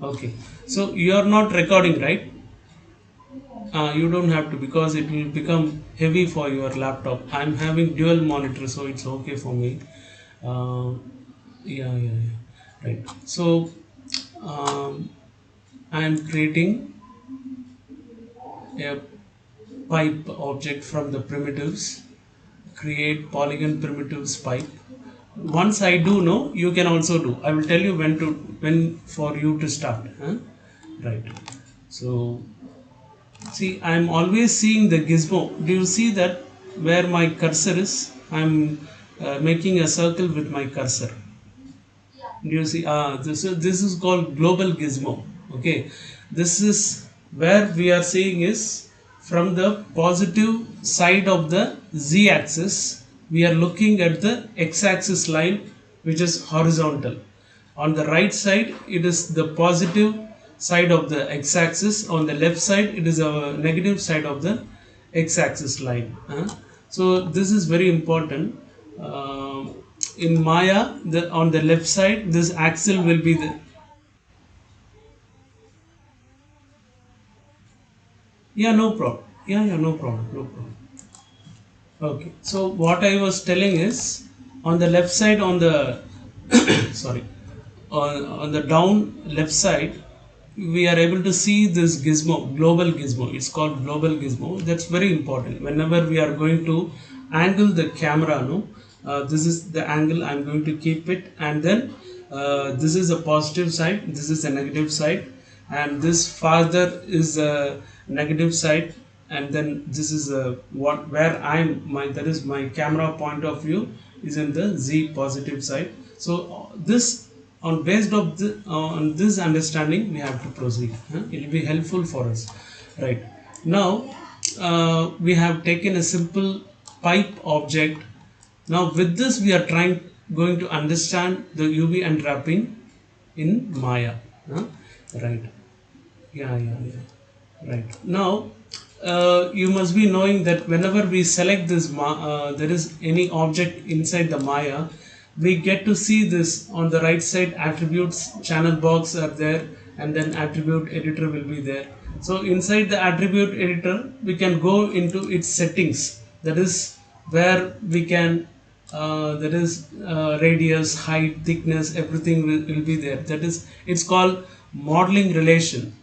Okay. So you are not recording, right? You don't have to, because it will become heavy for your laptop. I'm having dual monitor, so it's okay for me. Uh, yeah. Right. So um, I'm creating a pipe object from the primitives. Create polygon primitives pipe. Once I do know, you can also do. I will tell you when for you to start. Huh? Right. So see, I'm always seeing the gizmo. Do you see that where my cursor is? I'm making a circle with my cursor. Do you see? This is called global gizmo. Okay, this is where we are seeing is from the positive side of the z-axis. We are looking at the x-axis line, which is horizontal. On the right side, it is the positive side of the x-axis. On the left side, it is a negative side of the x-axis line. So this is very important. In Maya, on the left side, this axle will be the, yeah, no problem. Yeah, no problem, no problem. Okay, so what I was telling is, on the left side, on the sorry, on the down left side, we are able to see this gizmo, global gizmo. It's called global gizmo. That's very important. Whenever we are going to angle the camera, no, this is the angle I'm going to keep it, and then this is a positive side, this is a negative side, and this farther is a negative side, and then this is a what where I'm my that is my camera point of view is in the z positive side. So this on based of on this understanding we have to proceed. It will be helpful for us. Right now, we have taken a simple pipe object. Now with this we are trying going to understand the UV unwrapping in Maya. Huh? Right. Yeah. Right. Now, you must be knowing that whenever we select this, there is any object inside the Maya, we get to see this on the right side. Attributes channel box are there, and then attribute editor will be there. So inside the attribute editor, we can go into its settings. That is where we can. That is radius, height, thickness, everything will be there. That is, it's called modeling relation.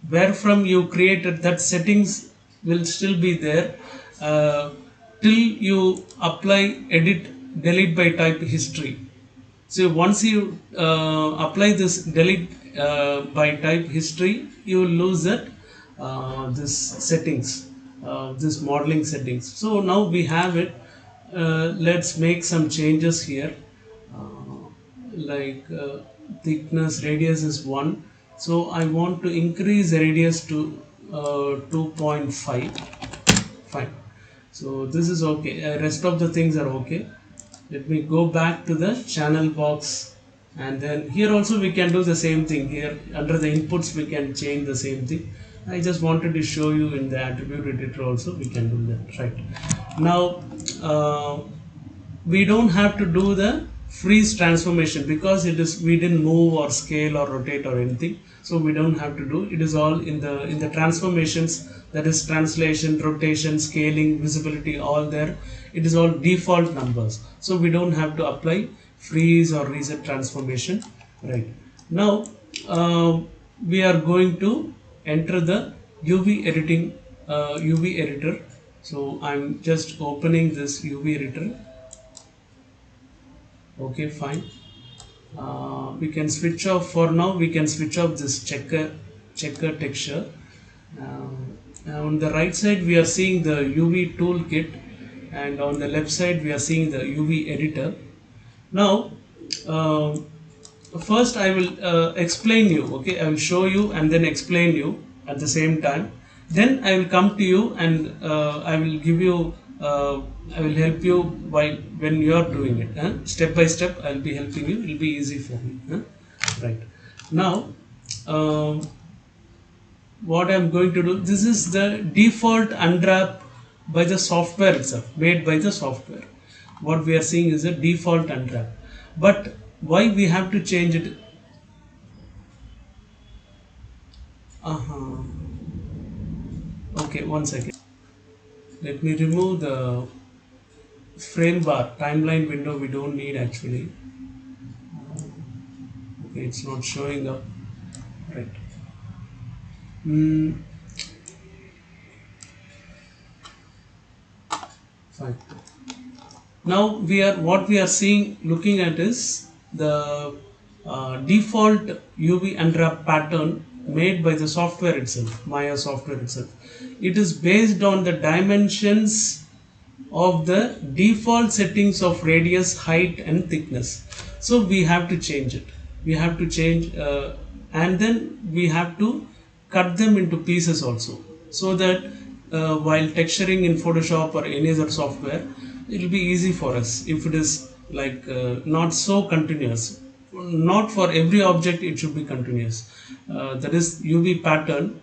Where from you created that settings will still be there till you apply edit delete by type history. So once you apply this delete by type history, you will lose that this settings, this modeling settings. So now we have it. Let's make some changes here. Like thickness radius is 1, so I want to increase the radius to 2.5. Fine. So this is okay. Rest of the things are okay. Let me go back to the channel box, and then here also we can do the same thing. Here under the inputs we can change the same thing. I just wanted to show you in the attribute editor also we can do that. Right now, we don't have to do the freeze transformation because it is we didn't move or scale or rotate or anything, so we don't have to do it. Is all in the transformations, that is translation, rotation, scaling, visibility, all there. It is all default numbers, so we don't have to apply freeze or reset transformation. Right now, we are going to enter the UV editing, UV editor. So I'm just opening this UV editor. Okay, fine. We can switch off for now. We can switch off this checker texture. On the right side we are seeing the UV toolkit, and on the left side we are seeing the UV editor. Now, uh, first I will explain you. Okay, I will show you and then explain you at the same time. Then I will come to you and I will give you. I will help you while when you are doing it. Step by step, I will be helping you. It will be easy for me. Right now. What I'm going to do, this is the default unwrap by the software itself, made by the software. What we are seeing is a default unwrap, but why we have to change it? Uh-huh. Okay, one second. Let me remove the frame bar timeline window. We don't need actually. Okay, it's not showing up. Right. Mm, fine. Now we are what we are seeing looking at is the default UV unwrap pattern made by the software itself, Maya software itself. It is based on the dimensions of the default settings of radius, height and thickness. So we have to change it. We have to change and then we have to cut them into pieces also, so that while texturing in Photoshop or any other software, it will be easy for us if it is like not so continuous. Not for every object it should be continuous. That is UV pattern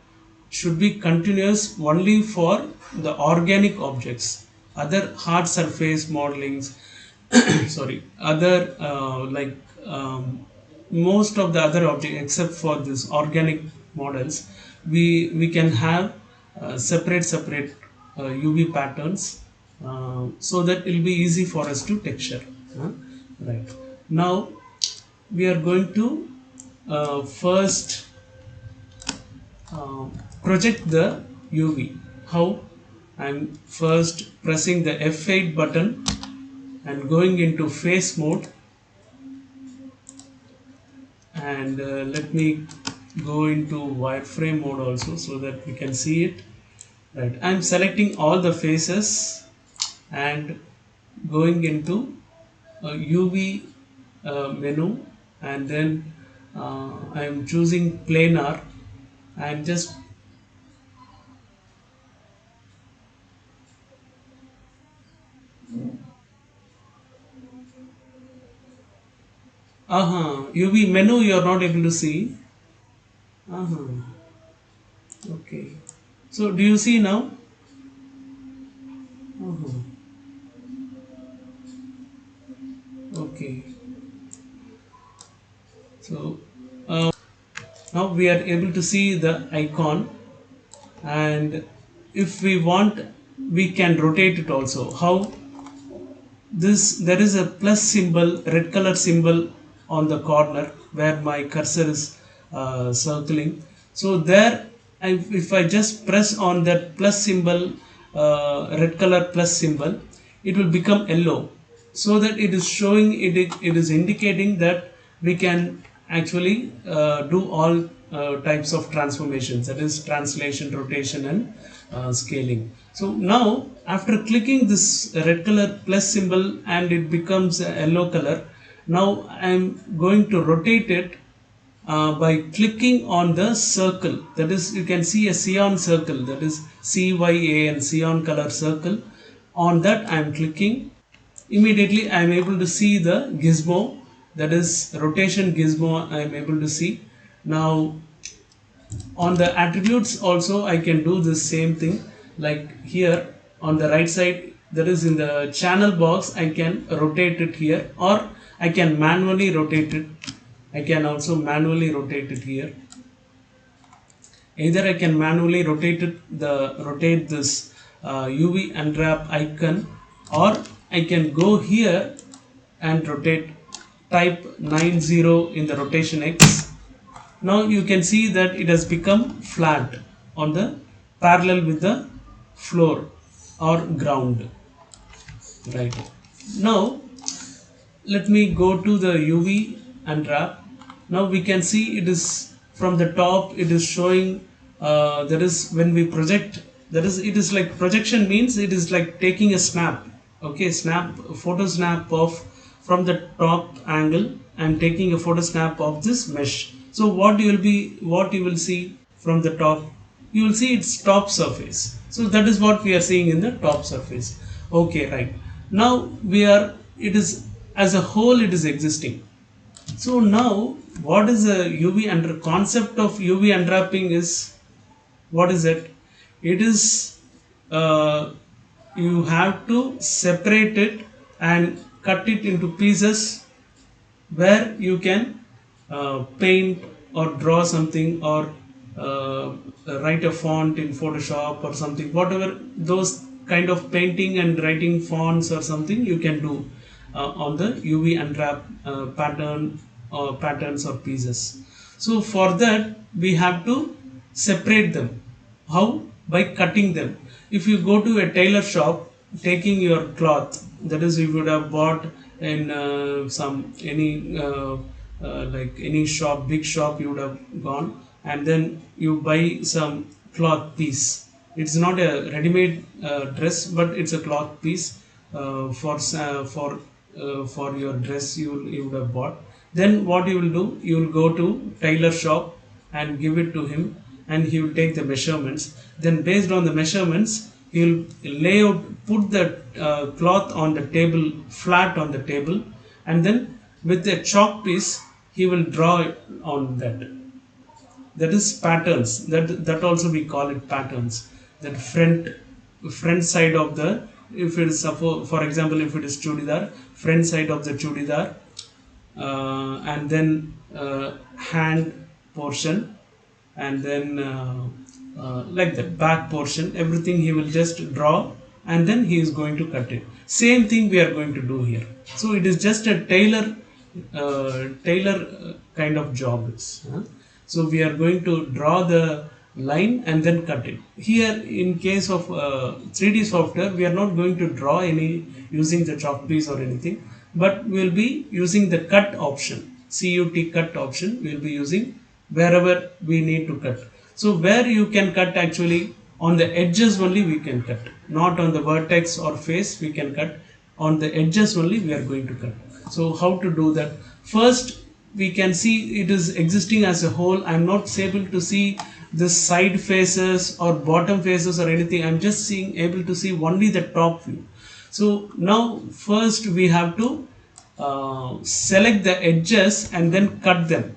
should be continuous only for the organic objects. Other hard surface modelings, sorry, other most of the other objects except for this organic models, we can have separate UV patterns, so that it will be easy for us to texture. huh? Right. Now we are going to first uh, project the UV. How? I'm first pressing the F8 button and going into face mode, and let me go into wireframe mode also so that we can see it. Right. I'm selecting all the faces and going into UV menu, and then I'm choosing planar and just UV menu you are not able to see. Okay. So do you see now? Uh-huh. Okay. So now we are able to see the icon, and if we want, we can rotate it also. How? This there is a plus symbol, red color symbol on the corner where my cursor is circling. So there, if I just press on that plus symbol, red color plus symbol, it will become yellow, so that it is showing it is indicating that we can actually do all types of transformations, that is translation, rotation and scaling. So now after clicking this red color plus symbol and it becomes a yellow color, now I am going to rotate it by clicking on the circle. That is, you can see a cyan circle, that is CYAN, cyan color circle. On that I am clicking. Immediately I am able to see the gizmo, that is rotation gizmo I am able to see. Now on the attributes also I can do the same thing, like here on the right side, that is in the channel box, I can rotate it here, or I can manually rotate it. I can also manually rotate it here. Either I can manually rotate this UV unwrap icon, or I can go here and rotate, type 90 in the rotation X. Now you can see that it has become flat on the parallel with the floor or ground. Right. Now let me go to the UV unwrap. Now we can see it is from the top, it is showing that is when we project, that is, it is like projection means it is like taking a snap. Okay, snap, photo snap of from the top angle. I'm taking a photo snap of this mesh. So what you will see from the top, you will see its top surface. So that is what we are seeing in the top surface. Okay, right. Now we are, it is as a whole it is existing. So now what is the UV under concept of UV unwrapping is, what is it? It is you have to separate it and cut it into pieces where you can paint or draw something, or uh, write a font in Photoshop or something, whatever those kind of painting and writing fonts or something you can do on the UV unwrap patterns or pieces. So for that we have to separate them. How? By cutting them. If you go to a tailor shop, taking your cloth, that is, you would have bought in some any like any shop, big shop, you would have gone, and then you buy some cloth piece. It's not a ready-made dress, but it's a cloth piece for your dress you would have bought. Then what you will do? You will go to tailor shop and give it to him, and he will take the measurements. Then based on the measurements, he will lay out, put the cloth on the table, flat on the table, and then with a chalk piece he will draw on that. That is patterns. That also we call it patterns. That front side of the, if it is suppose, for example, if it is chudidar, front side of the chudidar, and then hand portion, and then like that back portion, everything he will just draw, and then he is going to cut it. Same thing we are going to do here. So it is just a tailor kind of job. So we are going to draw the line and then cut it. Here in case of 3D software, we are not going to draw any using the chalk piece or anything, but we will be using the cut option, CUT cut option. We will be using wherever we need to cut. So where you can cut, actually on the edges only we can cut, not on the vertex or face we can cut. On the edges only we are going to cut. So how to do that? First, we can see it is existing as a whole. I am not able to see the side faces or bottom faces or anything. I am just able to see only the top view. So now first we have to select the edges and then cut them.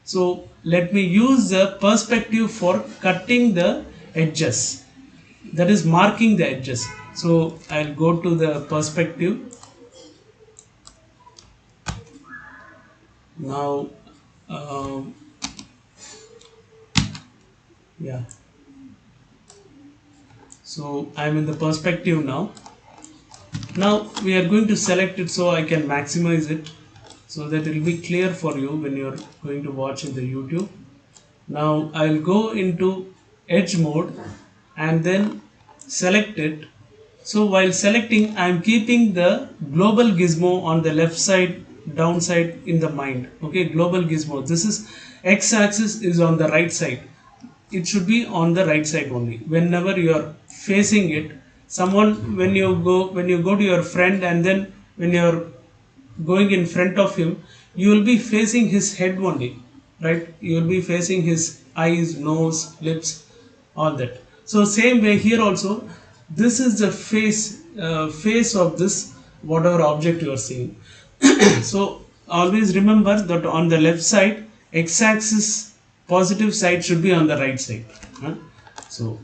So let me use the perspective for cutting the edges, that is marking the edges. So I'll go to the perspective. Now yeah, so I'm in the perspective now. Now we are going to select it so I can maximize it, so that it will be clear for you when you are going to watch in the YouTube. Now I'll go into edge mode and then select it. So while selecting, I am keeping the global gizmo on the left side, downside in the mind. Okay, global gizmo. This is x-axis is on the right side. It should be on the right side only. Whenever you are facing it, someone, when you go to your friend, and then when you are going in front of him, you will be facing his head only, right? You will be facing his eyes, nose, lips, all that. So same way here also, this is the face of this whatever object you are seeing. So always remember that on the left side, x-axis positive side should be on the right side. So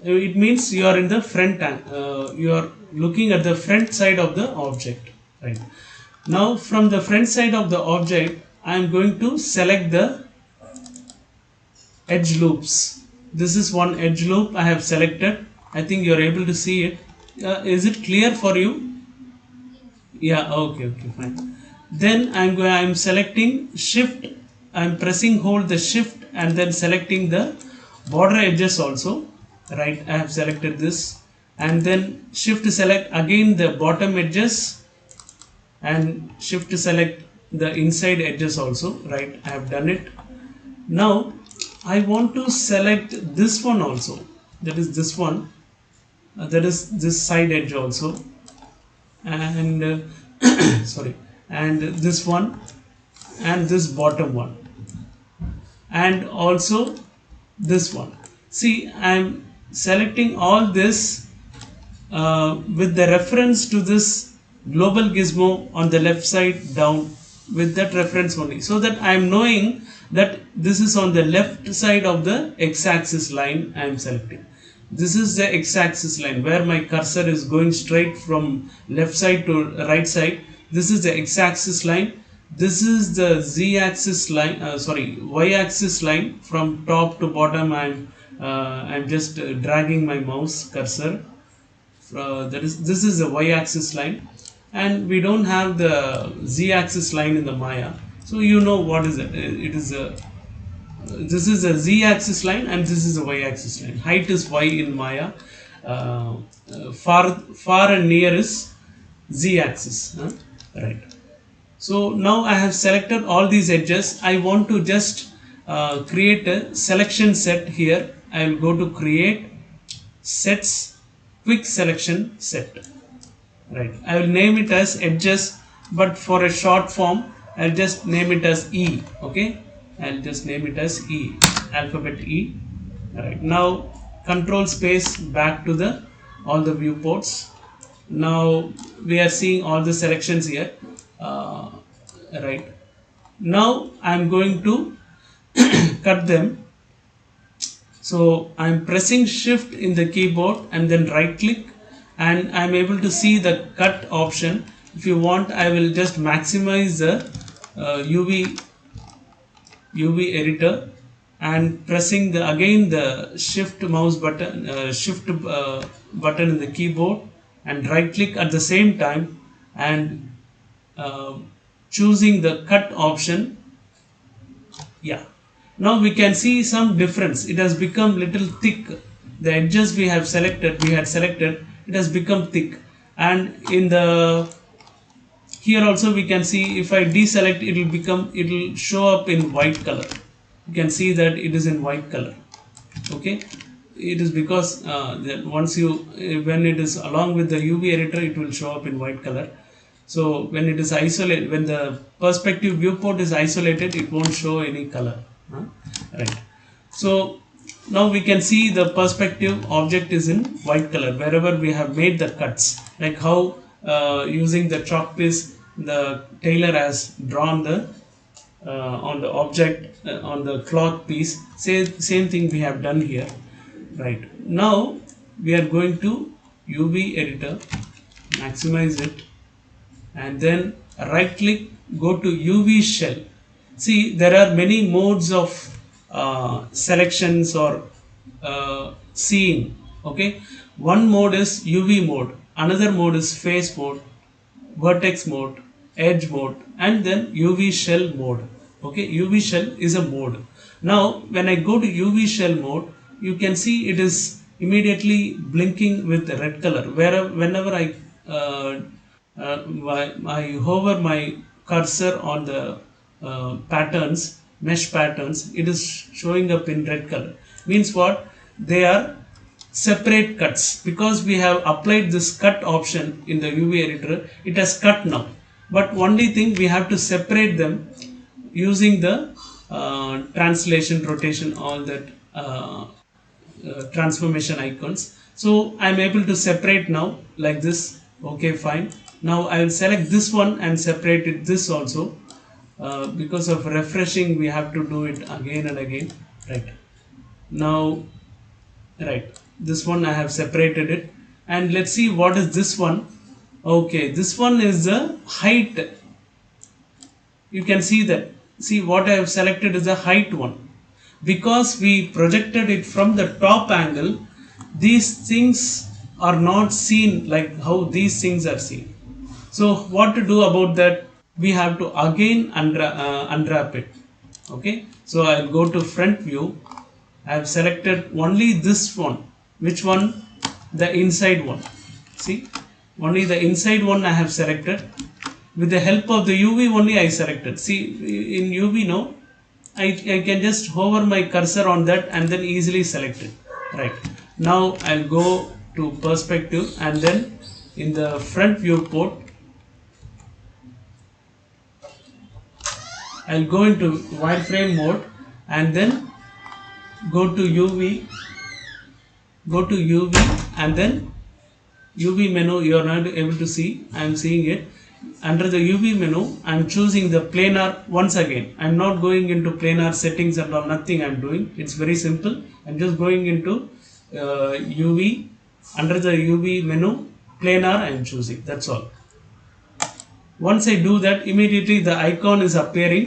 it means you are in the front, you are looking at the front side of the object, right? Now from the front side of the object, I am going to select the edge loops. This is one edge loop I have selected. I think you are able to see it. Is it clear for you? Yeah, okay, fine. Then I'm selecting shift. I'm pressing hold the shift and then selecting the border edges also. Right, I have selected this, and then shift to select again the bottom edges, and shift to select the inside edges also. Right, I have done it. Now I want to select this one also, that is this one, that is this side edge also, and sorry, and this one, and this bottom one, and also this one. See, I am selecting all this with the reference to this global gizmo on the left side down, with that reference only, so that I am knowing that this is on the left side of the x-axis line I am selecting. This is the x-axis line where my cursor is going straight from left side to right side. This is the x-axis line. This is the z-axis line, sorry, y-axis line from top to bottom. I'm just dragging my mouse cursor. That is, this is the y-axis line, and we don't have the z-axis line in the Maya. So you know what is it? It is a, this is a z-axis line and this is a y-axis line. Height is y in Maya. Far and near is z-axis. Right. So now I have selected all these edges. I want to just create a selection set here. I will go to create sets, quick selection set. Right. I will name it as edges, but for a short form, I'll just name it as E. Okay. I'll just name it as E, alphabet E. Right. Now control space back to the all the viewports. Now we are seeing all the selections here. Right. Now I'm going to cut them. So I'm pressing shift in the keyboard and then right click, and I'm able to see the cut option. If you want, I will just maximize the UV editor and pressing the again the shift mouse button, button in the keyboard, and right click at the same time, and uh, choosing the cut option. Yeah, now we can see some difference. It has become little thick. The edges we had selected, it has become thick. And in the here also we can see, if I deselect, it will show up in white color. You can see that it is in white color. Okay, it is because that once you when it is along with the UV editor, it will show up in white color. So when it is isolated, when the perspective viewport is isolated, it won't show any color. Right. So now we can see the perspective object is in white color wherever we have made the cuts, like how using the chalk piece the tailor has drawn the on the object on the cloth piece. Same thing we have done here. Right. Now we are going to UV editor, maximize it, and then right click, go to UV shell. See, there are many modes of selections or seeing. Okay, one mode is UV mode, another mode is face mode, vertex mode, edge mode, and then UV shell mode. Okay, UV shell is a mode. Now when I go to UV shell mode, you can see it is immediately blinking with the red color whenever I hover my cursor on the patterns, mesh patterns, it is showing up in red color. Means what? They are separate cuts. Because we have applied this cut option in the UV editor, it has cut now. But only thing, we have to separate them using the translation, rotation, all that transformation icons. So I'm able to separate now like this. Okay, fine. Now I will select this one and separate it this also. Because of refreshing, we have to do it again and again. Right. Now, right, this one I have separated it, and let's see what is this one. Okay, this one is the height. You can see that. See, what I have selected is the height one. Because we projected it from the top angle, these things are not seen like how these things are seen. So what to do about that? We have to again unwrap it. Okay, so I'll go to front view. I have selected only this one. Which one? The inside one. See, only the inside one I have selected. With the help of the UV only I selected. See, in UV now, I can just hover my cursor on that and then easily select it. Right. Now I'll go to perspective, and then in the front viewport, I'll go into wireframe mode, and then go to UV, and then UV menu. You are not able to see. I am seeing it. Under the UV menu, I am choosing the planar once again. I am not going into planar settings and all, nothing I am doing. It's very simple. I am just going into UV. Under the UV menu, planar I am choosing. That's all. Once I do that, immediately the icon is appearing,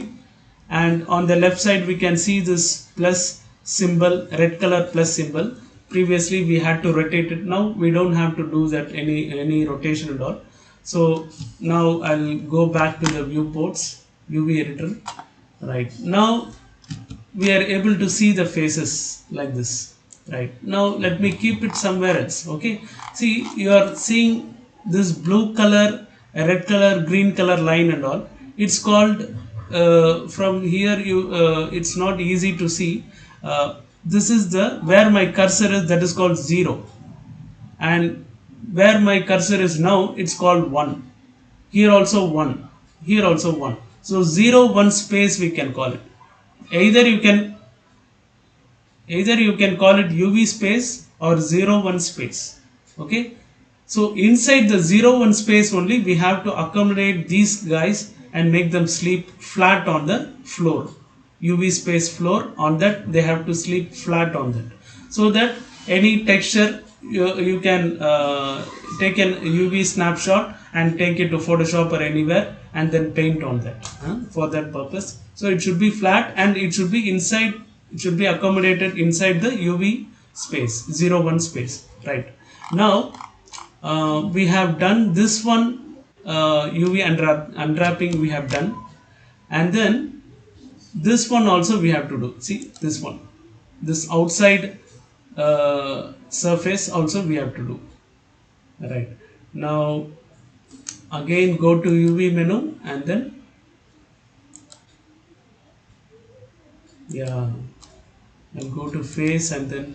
and on the left side we can see this plus symbol, red color plus symbol. Previously we had to rotate it. Now we don't have to do that any rotation at all. So now I'll go back to the viewports, UV editor. Right now we are able to see the faces like this. Right now let me keep it somewhere else. Okay, see, you are seeing this blue color, red color, green color line and all. It's called, from here you, it's not easy to see. This is the where my cursor is, that is called 0, and where my cursor is now, it's called 1. Here also 1, here also 1. So 0 1 space we can call it. Either you can call it UV space or 0 1 space. Okay, so inside the 0 1 space only we have to accommodate these guys and make them sleep flat on the floor. UV space floor, on that they have to sleep flat on that, so that any texture you can take an UV snapshot and take it to Photoshop or anywhere and then paint on that, for that purpose. So it should be flat and it should be inside, it should be accommodated inside the UV space, 0 1 space. Right now we have done this one, UV unwrapping we have done, and then this one also we have to do. See this one, this outside surface also we have to do. Right now again go to UV menu and then and go to face and then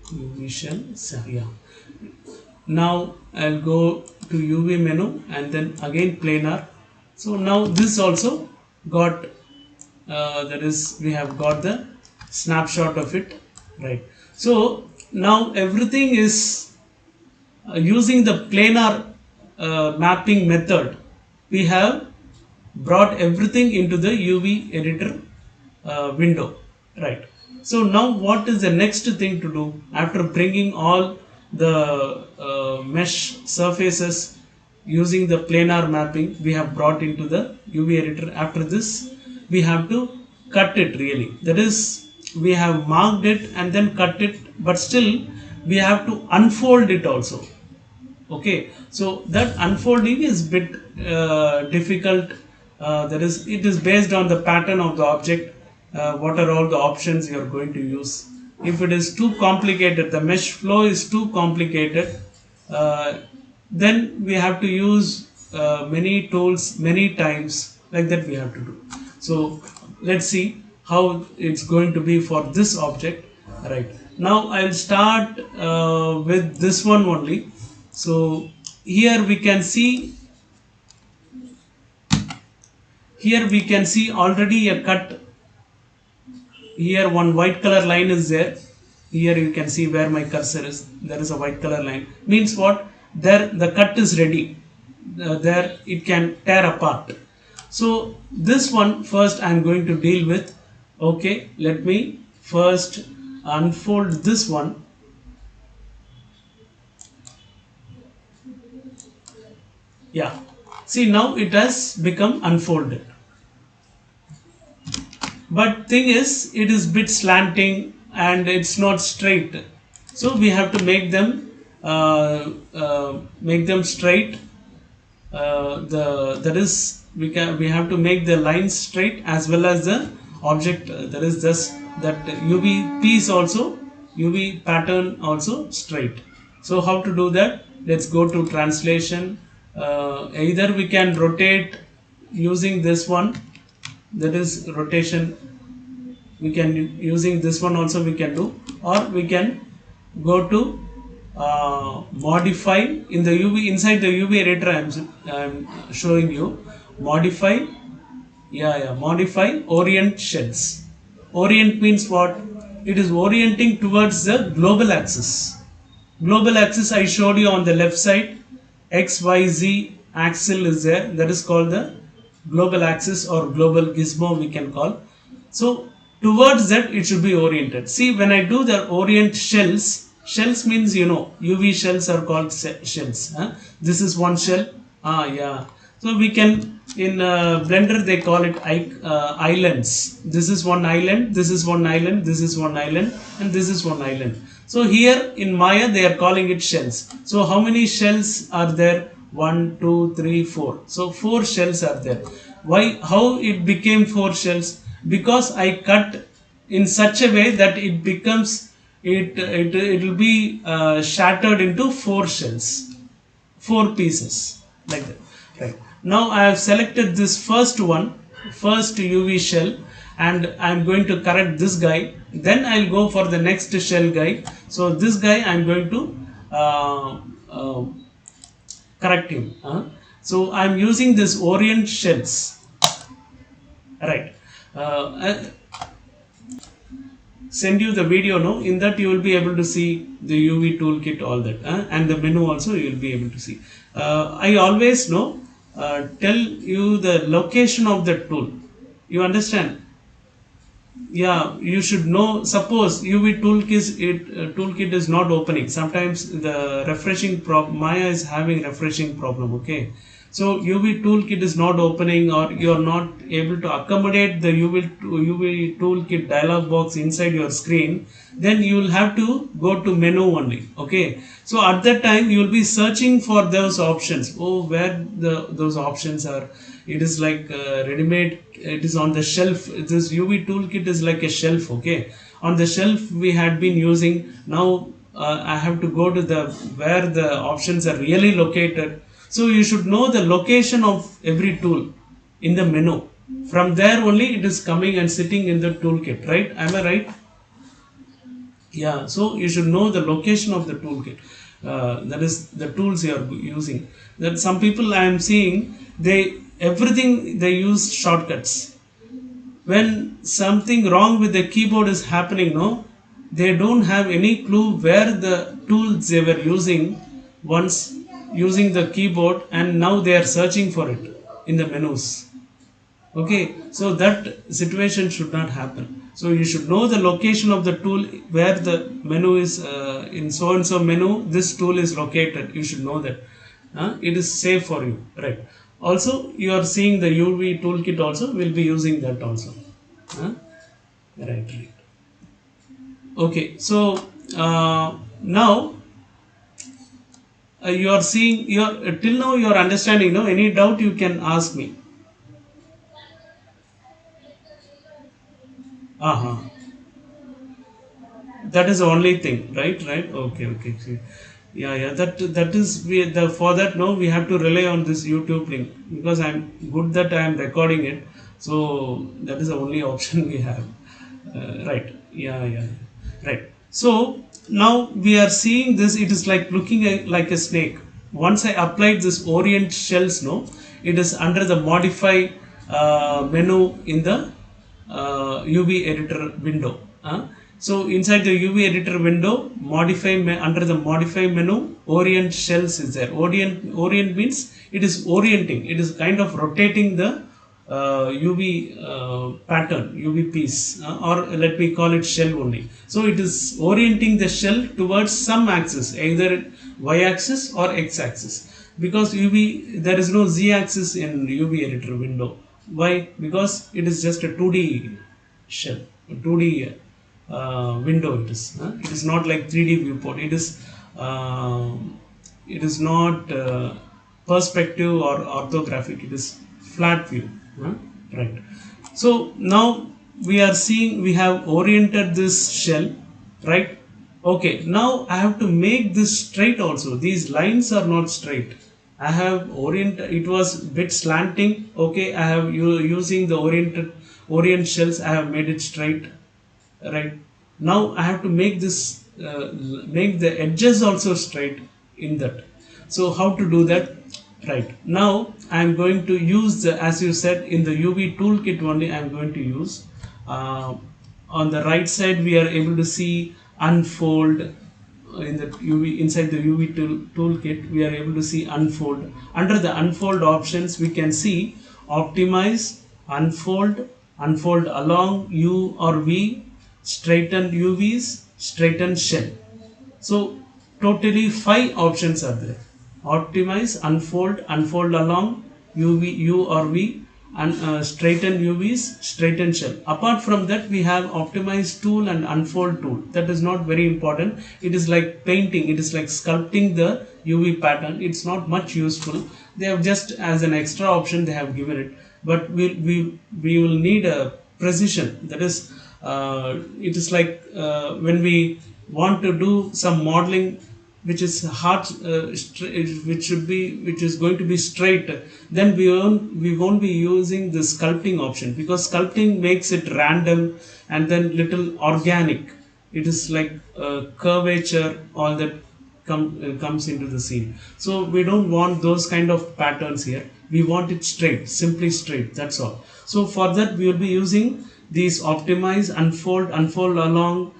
UV shell. So, now I'll go to UV menu and then again planar. So now this also got, that is, we have got the snapshot of it. Right, so now everything is using the planar mapping method. We have brought everything into the UV editor window. Right, so now what is the next thing to do after bringing all the mesh surfaces using the planar mapping we have brought into the UV editor? After this we have to cut it, really, that is, we have marked it and then cut it, but still we have to unfold it also. Okay, so that unfolding is bit difficult. That is, it is based on the pattern of the object, what are all the options you are going to use. If it is too complicated, the mesh flow is too complicated, then we have to use many tools many times, like that we have to do. So let's see how it's going to be for this object. Right, now I'll start with this one only. So here we can see already a cut. Here one white color line is there. Here you can see where my cursor is, there is a white color line, means what, there the cut is ready, there it can tear apart. So this one first I am going to deal with. Okay, let me first unfold this one. See, now it has become unfolded, but thing is, it is bit slanting and it's not straight, so we have to make them straight. That is, we have to make the lines straight as well as the object, that is just that UV piece also, UV pattern also straight. So how to do that? Let's go to translation. Either we can rotate using this one, that is rotation, we can using this one also we can do, or we can go to modify in the UV, inside the UV editor I'm showing you, modify, modify orient sheds. Orient means what? It is orienting towards the global axis. Global axis I showed you on the left side, XYZ axle is there, that is called the global axis or global gizmo we can call. So towards that it should be oriented. See, when I do the orient shells, Shells means, UV shells are called shells. Huh? This is one shell. Ah, yeah. So we can, in Blender, they call it islands. This is one island, this is one island, this is one island, and this is one island. So here in Maya, they are calling it shells. So how many shells are there? One, two, three, four. So four shells are there. Why? How it became four shells? Because I cut in such a way that it becomes, it will be shattered into four shells, four pieces, like that. Right now I have selected this first one, first UV shell, and I am going to correct this guy. Then I'll go for the next shell guy. So this guy I am going to uh, uh, correct him. So I am using this orient shells, right. uh, send you the video, no, in that you will be able to see the UV toolkit, all that, and the menu also you will be able to see. I always know, tell you the location of the tool, you understand. Yeah, you should know. Suppose UV toolkit is not opening. Sometimes the refreshing Maya is having refreshing problem. Okay, so UV toolkit is not opening, or you are not able to accommodate the UV toolkit dialog box inside your screen. Then you will have to go to menu only. Okay, so at that time you will be searching for those options. Oh, where those options are. It is like ready-made. It is on the shelf. This UV toolkit is like a shelf. Okay, on the shelf we had been using. Now I have to go to the where the options are really located. So you should know the location of every tool in the menu. From there only it is coming and sitting in the toolkit, right? Am I right? Yeah, so you should know the location of the toolkit. That is the tools you are using. That some people I am seeing, they everything they use shortcuts. When something wrong with the keyboard is happening, no, they don't have any clue where the tools they were using once using the keyboard, and now they are searching for it in the menus. Okay, so that situation should not happen. So you should know the location of the tool, where the menu is, in so and so menu this tool is located. You should know that. It is safe for you, right? Also you are seeing the UV toolkit also, will be using that also. Huh? Right. Okay, so now you are seeing, you are till now you are understanding, no, any doubt you can ask me. Uh-huh. That is the only thing, right. Okay, see. Yeah, that is, we the for that, no, we have to rely on this YouTube link, because I'm good that I am recording it. So that is the only option we have. Right. Yeah, right. So now we are seeing this, it is like looking like a snake. Once I applied this orient shells, no, it is under the modify menu in the UV editor window. So inside the UV editor window, modify under the modify menu, orient shells is there. Orient means it is orienting. It is kind of rotating the UV pattern, UV piece, or let me call it shell only. So it is orienting the shell towards some axis, either y axis or x axis. Because UV, there is no z axis in UV editor window. Why? Because it is just a 2D shell, a 2D window. It is. It is not like 3D viewport. It is not perspective or orthographic. It is flat view. Right. So now we are seeing, we have oriented this shell, right? Okay. Now I have to make this straight also. These lines are not straight. I have it was bit slanting. Okay, I have using the orient shells. I have made it straight, right. Now I have to make this make the edges also straight in that. So how to do that? Right, now I am going to use the, as you said, in the UV toolkit only I am going to use. On the right side we are able to see unfold. In the UV, inside the UV toolkit we are able to see unfold. Under the unfold options we can see optimize, unfold along U or V, straighten UVs, straighten shell. So totally five options are there: optimize, unfold, unfold along, uv u or v, and straighten uvs, straighten shell. Apart from that, we have optimize tool and unfold tool. That is not very important. It is like painting, it is like sculpting the uv pattern. It's not much useful. They have just as an extra option they have given it. But we will need a precision. That is, it is like when we want to do some modeling which is hard, which should be, which is going to be straight, then we won't be using the sculpting option, because sculpting makes it random and then little organic. It is like curvature, all that comes into the scene. So we don't want those kind of patterns here. We want it straight, simply straight, that's all. So for that we will be using these optimize, unfold, unfold along,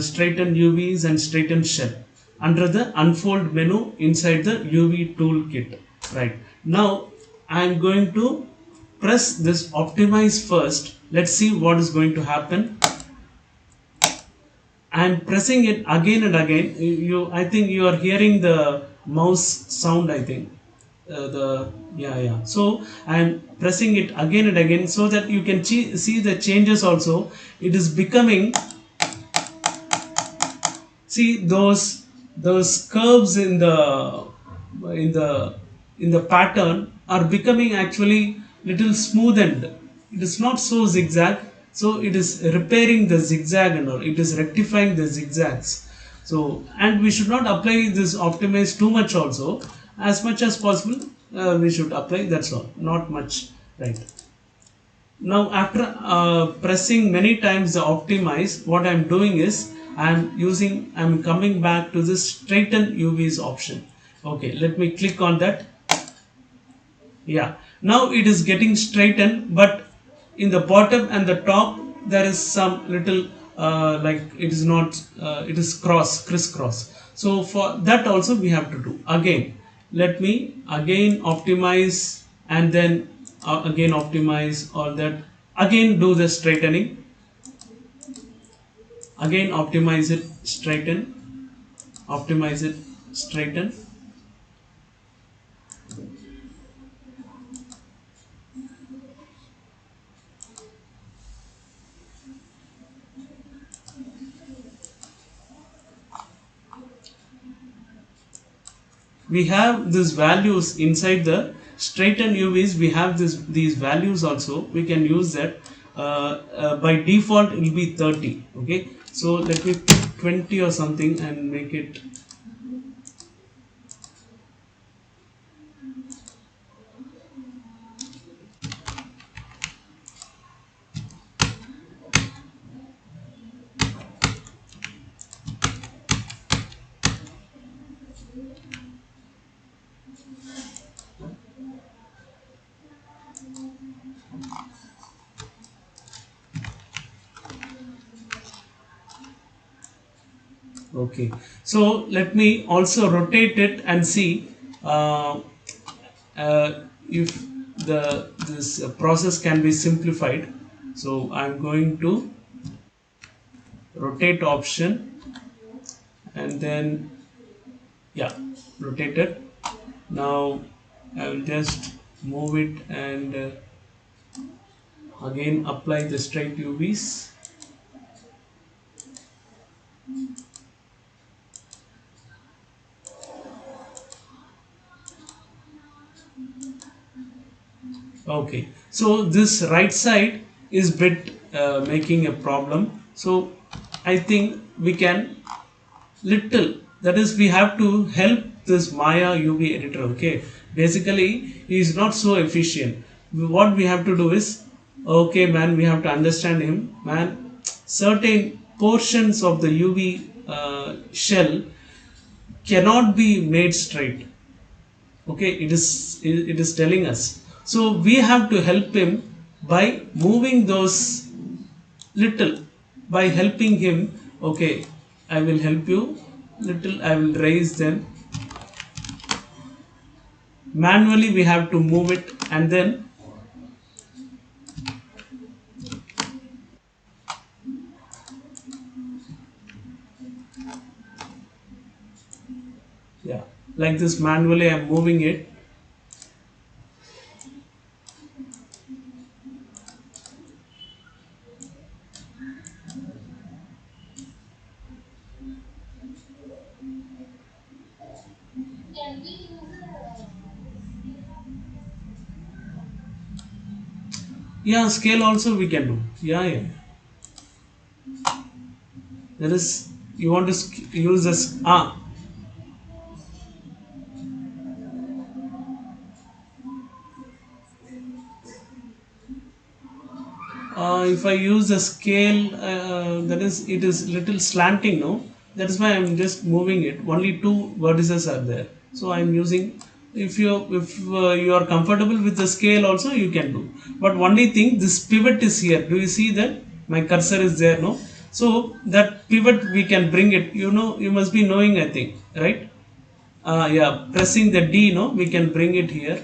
straighten uvs and straighten shell under the unfold menu inside the uv toolkit. Right now I am going to press this optimize first. Let's see what is going to happen. I'm pressing it again and again. I think you are hearing the mouse sound. I think the yeah. So I'm pressing it again and again so that you can see the changes also. It is becoming, see those curves in the in the pattern are becoming actually little smoothened. It is not so zigzag, so it is repairing the zigzag and all. It is rectifying the zigzags. So, and we should not apply this optimize too much also. As much as possible we should apply, that's all, not much. Right now, after pressing many times the optimize, what I'm doing is I'm coming back to this straighten UVs option. Okay, let me click on that. Yeah, now it is getting straightened, but in the bottom and the top there is some little like it is not, it is crisscross. So for that also we have to do again. Let me again optimize, and then again optimize, or that again do the straightening, again optimize it, straighten, optimize it, straighten. We have these values inside the straighten UVs. We have these values also. We can use that. By default it will be 30. Okay, so let me put 20 or something and make it. Okay, so let me also rotate it and see uh, if this process can be simplified. So I'm going to rotate option, and then yeah, rotate it. Now I will just move it and again apply the straight UVs. Okay, so this right side is bit making a problem. So I think we can little, that is we have to help this Maya UV editor. Okay, basically he is not so efficient. What we have to do is, okay man, we have to understand him, man. Certain portions of the UV shell cannot be made straight. Okay, it is telling us. So we have to help him by moving those little, by helping him. Okay, I will help you little. I will raise them manually. We have to move it, and then like this manually I'm moving it. Yeah, scale also we can do. Yeah, yeah. There is, you want to use this. If I use the scale, that is, it is little slanting, no? That is why I'm just moving it. Only two vertices are there, so I'm using. If you are comfortable with the scale, also you can do. But only thing, this pivot is here. Do you see that my cursor is there? No. So that pivot we can bring it. You know, you must be knowing. I think, right? Yeah, pressing the D, no, we can bring it here,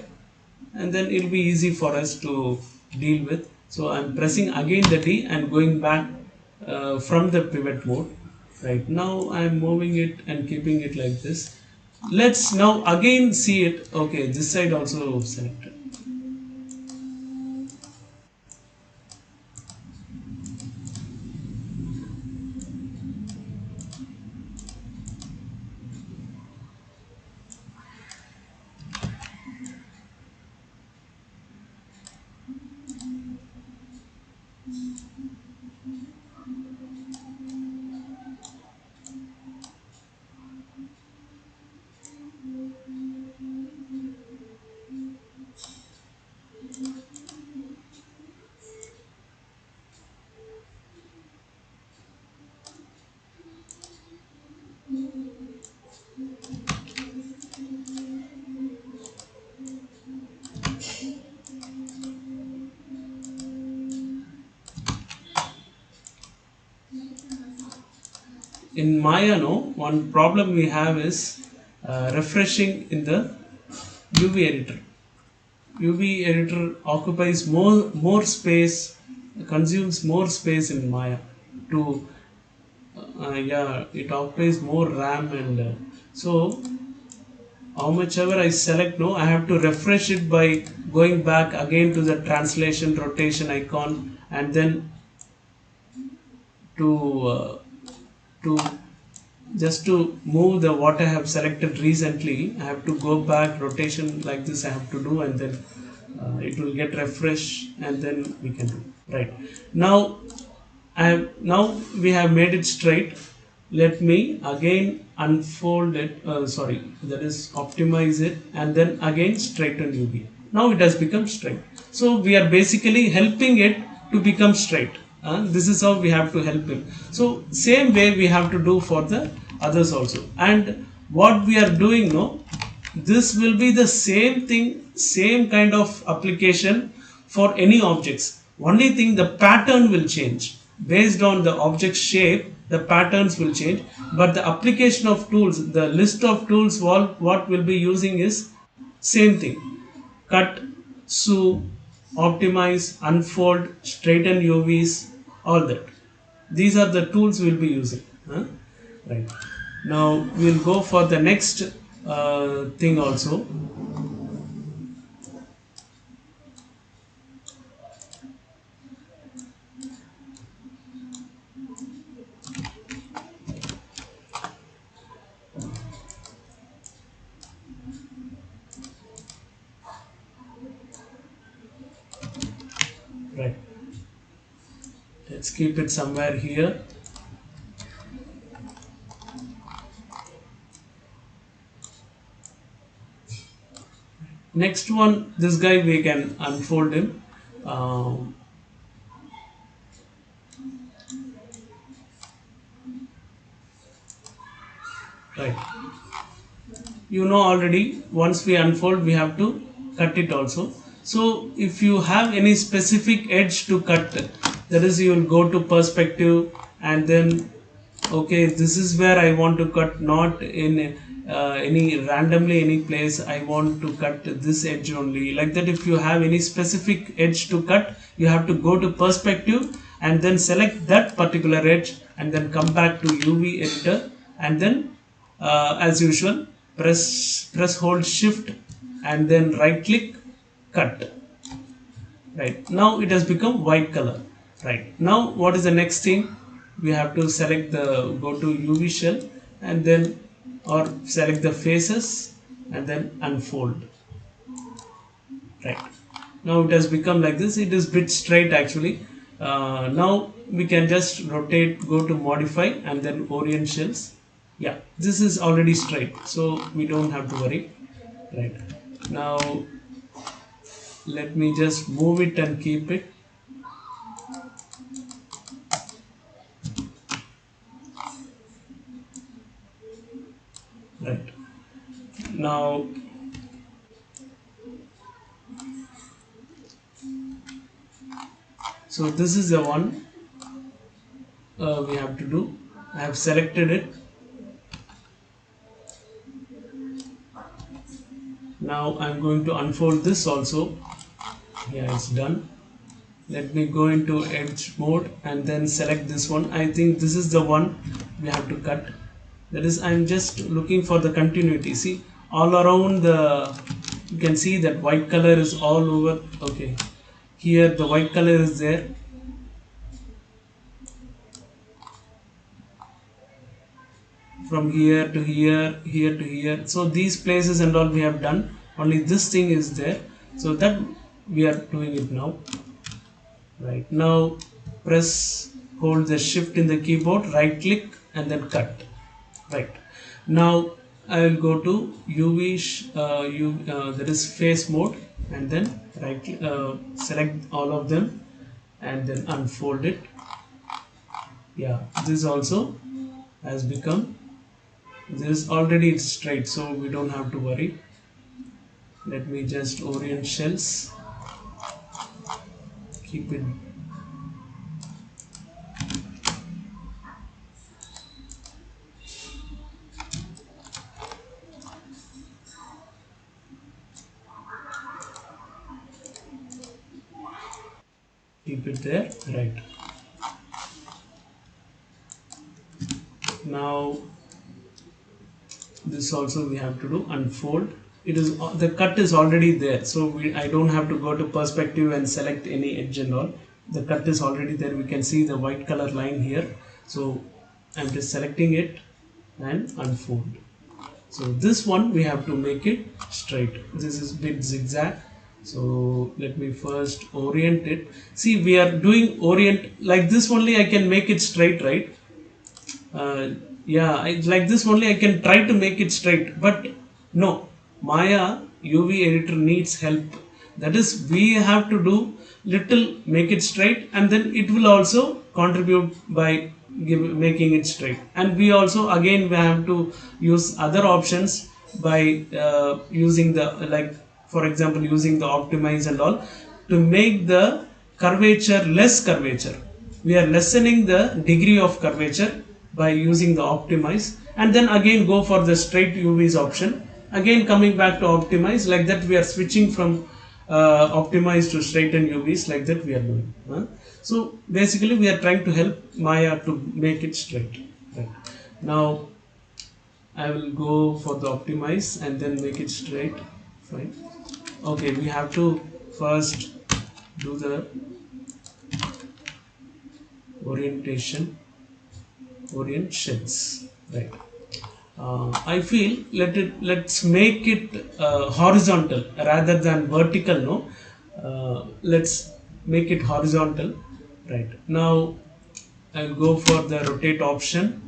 and then it'll be easy for us to deal with. So I'm pressing again the D and going back from the pivot mode. Right now I'm moving it and keeping it like this. Let's now again see it. Okay, this side also selected. In Maya, no, one problem we have is refreshing in the UV editor. UV editor occupies more space, consumes more space in Maya. To Yeah, it occupies more RAM, and so how much ever I select, no, I have to refresh it by going back again to the translation rotation icon, and then to to just to move the what I have selected recently, I have to go back rotation like this. I have to do, and then it will get refresh, and then we can do right now. Now we have made it straight. Let me again unfold it. Sorry, that is optimize it, and then again straighten UV. Now it has become straight. So we are basically helping it to become straight. This is how we have to help it. So same way we have to do for the others also. And what we are doing now, this will be the same thing, same kind of application for any objects. Only thing, the pattern will change based on the object shape. The patterns will change, but the application of tools, the list of tools, what we'll be using is same thing: cut, sew, optimize, unfold, straighten UVs, all that. These are the tools we'll be using. Right. Now we'll go for the next thing also. Right. Let's keep it somewhere here. Next one, this guy we can unfold him. Um, right. You know already, once we unfold we have to cut it also. So if you have any specific edge to cut, that is, you will go to perspective, and then okay, this is where I want to cut, not in any randomly any place. I want to cut this edge only, like that. If you have any specific edge to cut, you have to go to perspective and then select that particular edge, and then come back to UV editor, and then as usual press hold shift and then right click, cut. Right, now it has become white color. Right, now what is the next thing? We have to select the, go to UV shell and then, or select the faces and then unfold. Right, now it has become like this. It is bit straight actually. Now we can just rotate, go to modify and then orient shells. Yeah, this is already straight, so we don't have to worry. Right, now let me just move it and keep it. Right, now so this is the one we have to do. I have selected it. Now I'm going to unfold this also. Yeah, it's done. Let me go into edge mode and then select this one. I think this is the one we have to cut. That is, I'm just looking for the continuity. See, all around the, you can see that white color is all over. Okay, here the white color is there. From here to here, here to here. So these places and all we have done. Only this thing is there. So that we are doing it now. Right, now press, hold the shift in the keyboard, right click and then cut. Right, now I will go to that is face mode and then right select all of them and then unfold it. Yeah, this also has become, this already it's straight, so we don't have to worry. Let me just orient shells, keep it. Keep it there. Right, now this also we have to do unfold. It is, the cut is already there, so I don't have to go to perspective and select any edge and all. The cut is already there. We can see the white color line here, so I'm just selecting it and unfold. So this one we have to make it straight. This is bit zigzag, so let me first orient it. See, we are doing orient like this only. I can make it straight, right? Yeah, like this only I can try to make it straight, but no, Maya UV editor needs help. That is, we have to do little, make it straight, and then it will also contribute by making it straight. And we also again we have to use other options by using the, like for example using the optimize and all, to make the curvature less curvature. We are lessening the degree of curvature by using the optimize, and then again go for the straight UVs option, again coming back to optimize. Like that we are switching from optimize to straighten UVs, like that we are doing. So basically we are trying to help Maya to make it straight. Right, now I will go for the optimize and then make it straight. Fine. Okay, we have to first do the orientation, orient shells. Right, I feel let's make it horizontal rather than vertical. No, let's make it horizontal. Right, now I'll go for the rotate option.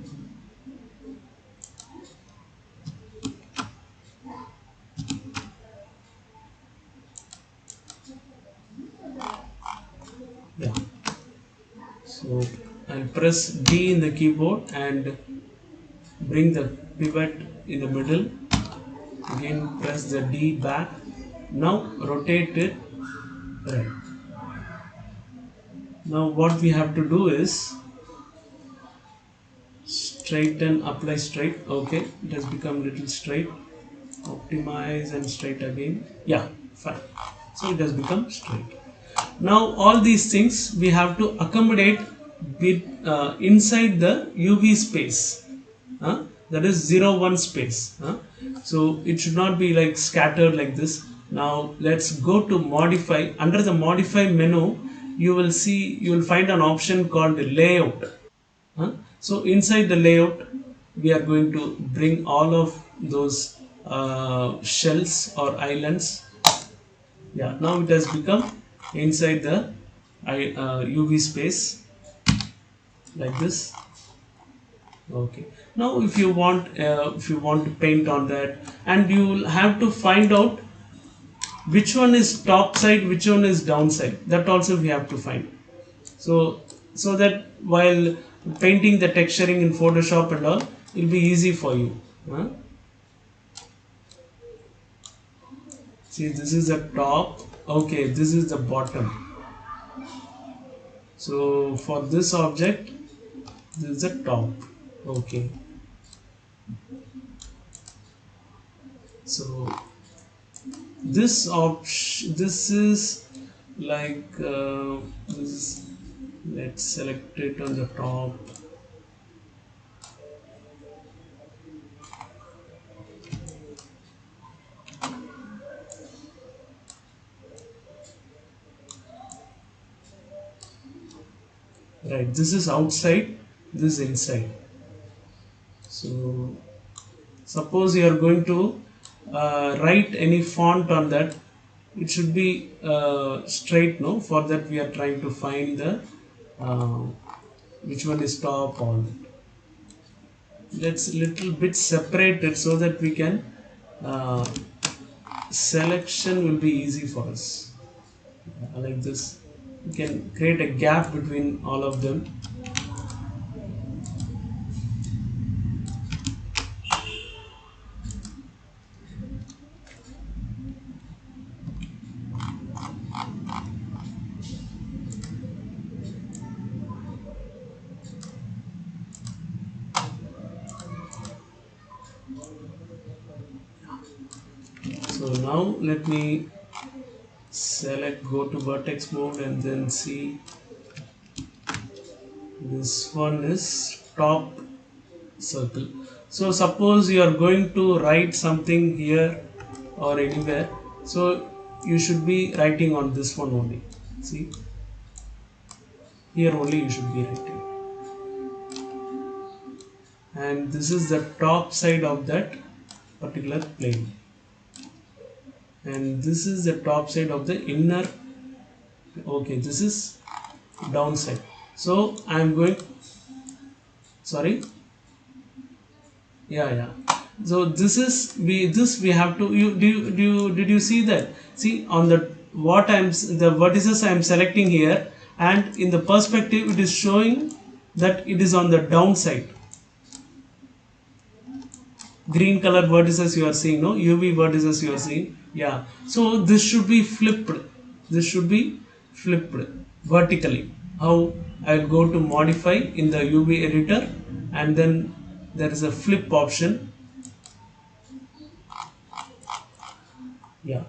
Yeah, so I'll press D in the keyboard and bring the pivot in the middle. Again press the D back. Now rotate it. Right, now what we have to do is straighten, apply straight. Okay, it has become little straight. Optimize and straight again. Yeah, fine. So it has become straight. Now all these things we have to accommodate with inside the UV space. that is 0 1 space, so it should not be like scattered like this. Now let's go to modify. Under the modify menu, you will find an option called layout. So inside the layout, we are going to bring all of those shells or islands. Yeah, now it has become inside the UV space like this. Okay. Now if you want to paint on that, and you will have to find out which one is top side, which one is downside. That also we have to find. So that while painting the texturing in Photoshop and all, it will be easy for you. Huh? See, this is the top. Okay, this is the bottom. So for this object, this is the top. Okay. So this is like this is, let's select it on the top. Right, this is outside, this is inside. So suppose you are going to write any font on that, it should be straight. No, for that we are trying to find the uh, which one is top on. Let's little bit separate it so that we can uh, selection will be easy for us. Like this, we can create a gap between all of them. So now let me select, go to vertex mode, and then see this one is top circle. So suppose you are going to write something here or anywhere, so you should be writing on this one only. See, here only you should be writing, and this is the top side of that particular plane, and this is the top side of the inner. Okay, this is downside. So I am going, sorry, yeah. So this is we have to, did you see that? See, on the the vertices I am selecting here, and in the perspective it is showing that it is on the downside. Green color vertices you are seeing, no, UV vertices you are seeing. Yeah, so this should be flipped. This should be flipped vertically. How? I will go to modify in the UV editor, and then there is a flip option. Yeah,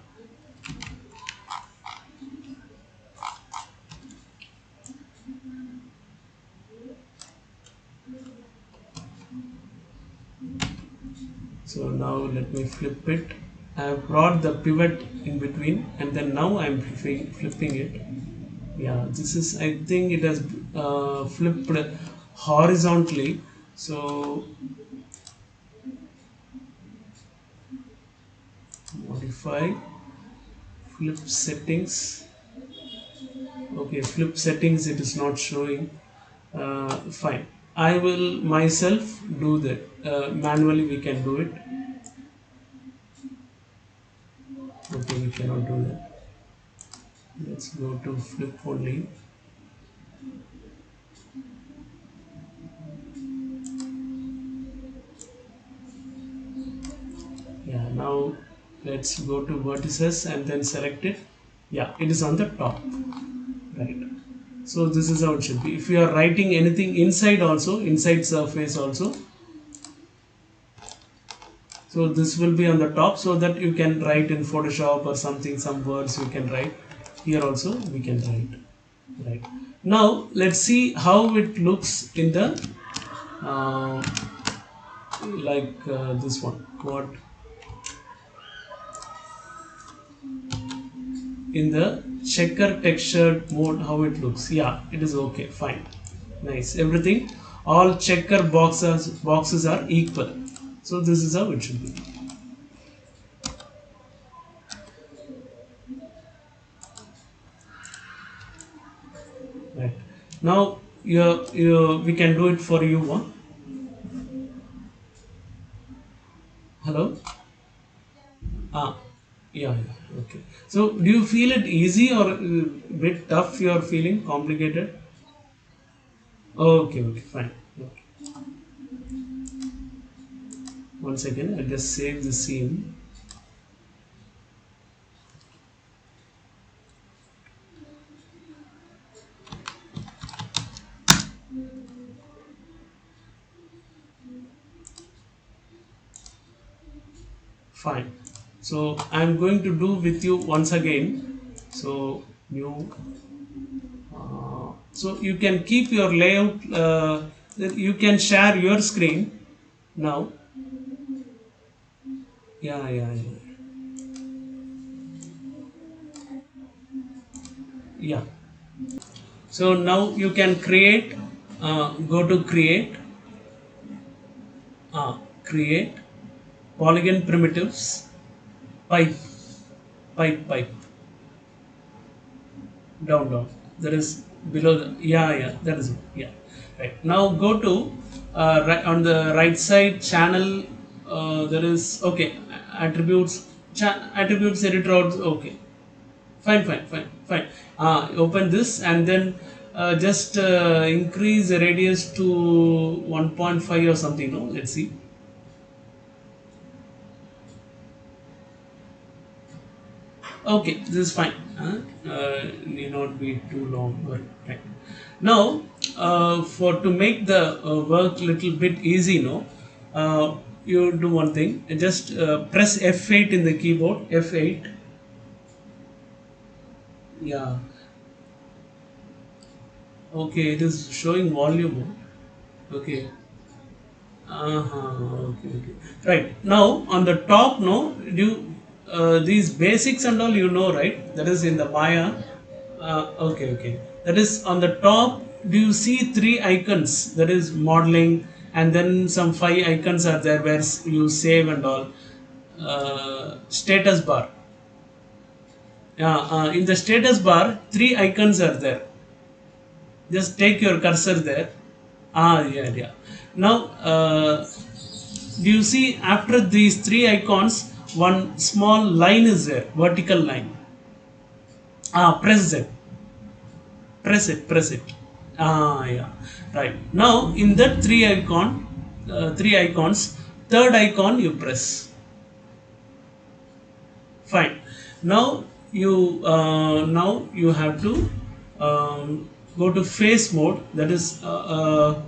so now let me flip it. I have brought the pivot in between, and then now I am flipping it. Yeah, this is, I think it has flipped horizontally. So modify, flip settings. Okay, flip settings, it is not showing. Fine, I will myself do that. Manually we can do it. Okay, we cannot do that. Let's go to flip only. Yeah, now let's go to vertices and then select it. Yeah, it is on the top. Right, so this is how it should be. If you are writing anything inside also, inside surface also, so this will be on the top, so that you can write in Photoshop or something, some words you can write. Here also we can write. Right, now let's see how it looks in the like this one. What in the checker textured mode, how it looks? Yeah, it is okay, fine, nice. Everything, all checker boxes are equal. So this is how it should be. Right. Now we can do it for you. Huh? Hello. Ah, yeah, yeah, okay. So, do you feel it easy or bit tough? You are feeling complicated? Okay, okay, fine. Okay. One second, I'll just save the scene. Fine. So, I'm going to do with you once again. So, new. So, you can keep your layout. You can share your screen now. Yeah, yeah, yeah. Yeah. So now you can create. Go to create. Create polygon primitives. Pipe, pipe. Down. That is below. Yeah, yeah. That is it. Yeah. Right. Now go to right on the right side channel. There is okay. Attributes. Attributes editor. Okay. Fine. Open this and then just increase the radius to 1.5 or something. No, let's see. Okay, this is fine. Need not be too long. Right. Now, for to make the work little bit easy, no, you do one thing. Just press F8 in the keyboard. F8. Yeah. Okay, it is showing volume. Okay. Okay. Right. Now on the top, no, do these basics and all you know, right? That is in the Maya. Okay. That is on the top. Do you see three icons? That is modeling, and then some five icons are there where you save and all. Status bar. Yeah. In the status bar, three icons are there. Just take your cursor there. Yeah. Now, do you see after these three icons, one small line is there, vertical line. Press it, press it. Yeah, right. Now, in that three icons, third icon you press. Fine. Now you have to go to face mode. That is uh,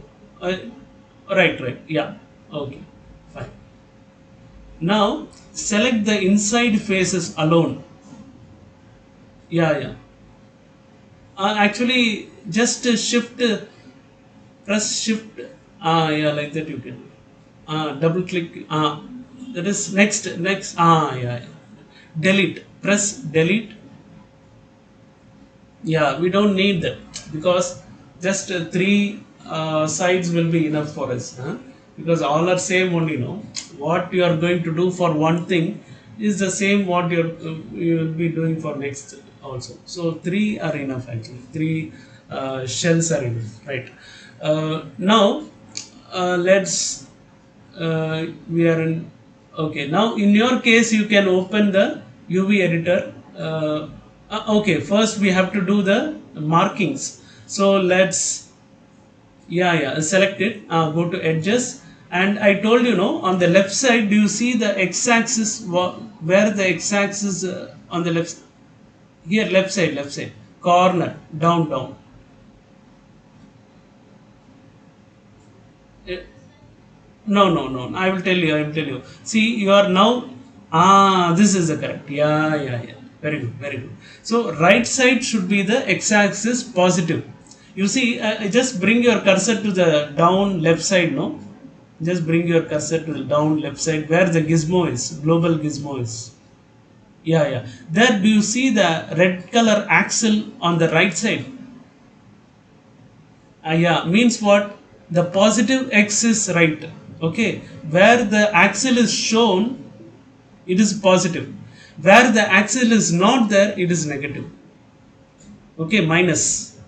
right. Yeah. Okay. Fine. Now select the inside faces alone. Yeah. Actually, just press shift. Yeah, like that you can. Double click. That is next. Yeah. Delete. Press delete. Yeah, we don't need that because just three sides will be enough for us. Huh? Because all are same only. No, what you are going to do for one thing is the same what you will be doing for next also. So three are enough actually. Three shells are enough, right? Now let's we are in. Okay, now in your case you can open the UV editor. Okay, first we have to do the markings. So let's, yeah, select it. Go to edges, and I told you, no, on the left side, do you see the x-axis? Where the x-axis on the left? Here, left side, corner, down. Uh, No. I will tell you. See, you are now. This is the correct. Yeah. Very good. So, right side should be the x-axis positive. You see, just bring your cursor to the down left side, no? Just bring your cursor to the down left side where the gizmo is, global gizmo is. Yeah, yeah. There, do you see the red color axle on the right side? Yeah, means what? The positive x is right. Okay, where the axle is shown, it is positive. Where the axle is not there, it is negative. Okay, minus.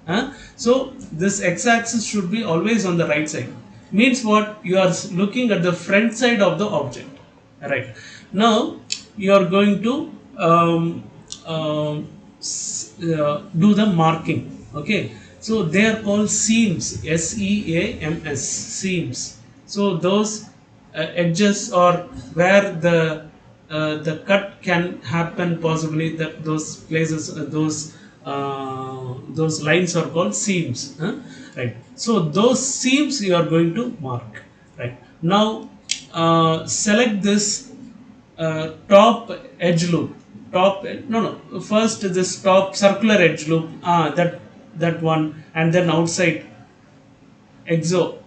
Huh? So this x-axis should be always on the right side. Means what? You are looking at the front side of the object. Right. Now you are going to do the marking. Okay. So they are called seams. SEAMS, seams. So those edges or where the cut can happen, possibly that those places, those lines are called seams. Huh? Right. So those seams you are going to mark. Right. Now select this top edge loop. No, first this top circular edge loop, that one, and then outside exo,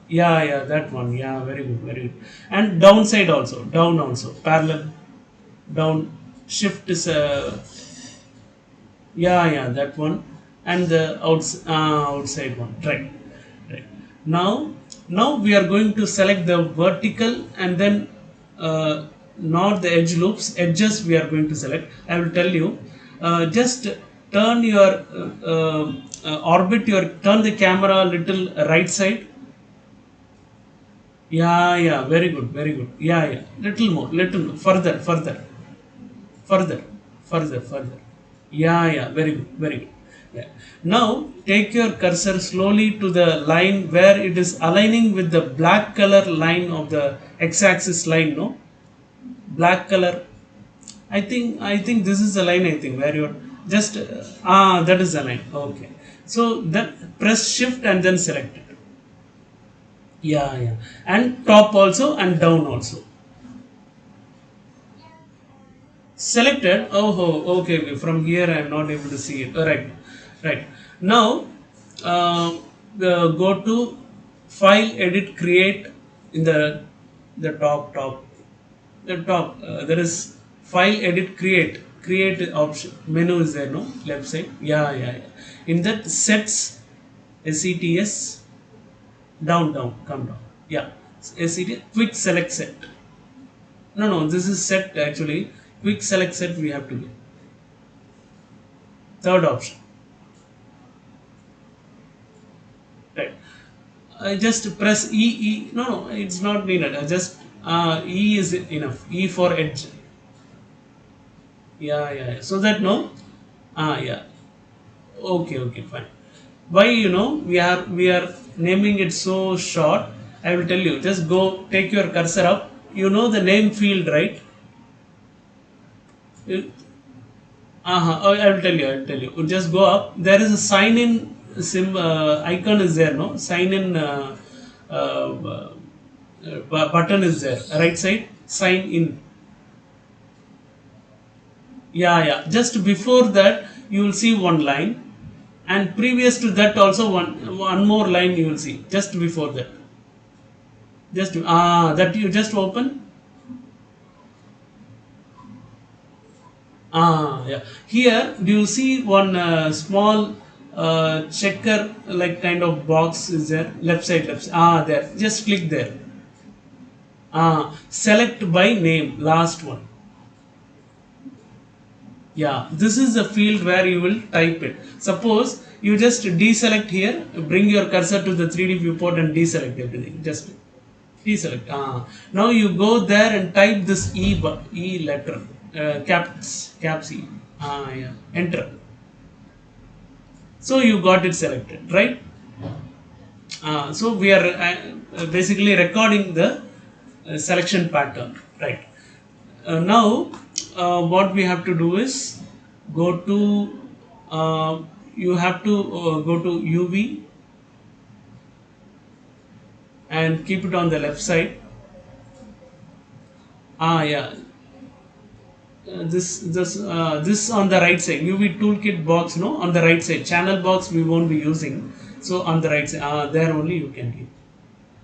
yeah, that one, yeah, very good, very good. And downside also, down also, parallel, down, shift is yeah, that one. And the outside one, right, right. Now we are going to select the vertical, and then not the edge loops, edges we are going to select. I will tell you, just turn your turn the camera a little right side. Yeah, very good, very good. Yeah, little more, little more. Further, further. Yeah, very good, very good. Yeah. Now take your cursor slowly to the line where it is aligning with the black color line of the x-axis line. No, black color. I think this is the line. I think where you're just that is the line. Okay. So that press shift and then select it. Yeah, and top also and down also. Selected. Okay. From here I am not able to see it. Right. Now, go to File, Edit, Create in the top. There is File, Edit, Create option. Menu is there, no, left side. Yeah. In that sets, SETS, down, come down. Yeah, SETS, quick select set. No, this is set actually. Quick select set we have to do. Third option. Right. I just press E. No, it's not needed. I just E is enough. E for edge. Yeah. So that no. Yeah. Okay, fine. Why, we are naming it so short? I will tell you. Just go take your cursor up. You know the name field, right? I will tell you. Just go up. There is a sign in icon is there. No, sign in button is there. Right side, sign in. Yeah. Just before that, you will see one line, and previous to that also one more line you will see just before that. Just that you just open. Yeah. Here, do you see one small checker like kind of box is there? Left side. There. Just click there. Select by name. Last one. Yeah. This is the field where you will type it. Suppose you just deselect here. Bring your cursor to the 3D viewport and deselect everything. Just deselect. Now you go there and type this E letter. Caps E. Yeah. Enter. So you got it selected, right? So we are basically recording the selection pattern, right? Now what we have to do is go to you have to go to UV and keep it on the left side. Yeah. This on the right side, UV toolkit box, no, on the right side. Channel box we won't be using, so on the right side, there only you can keep.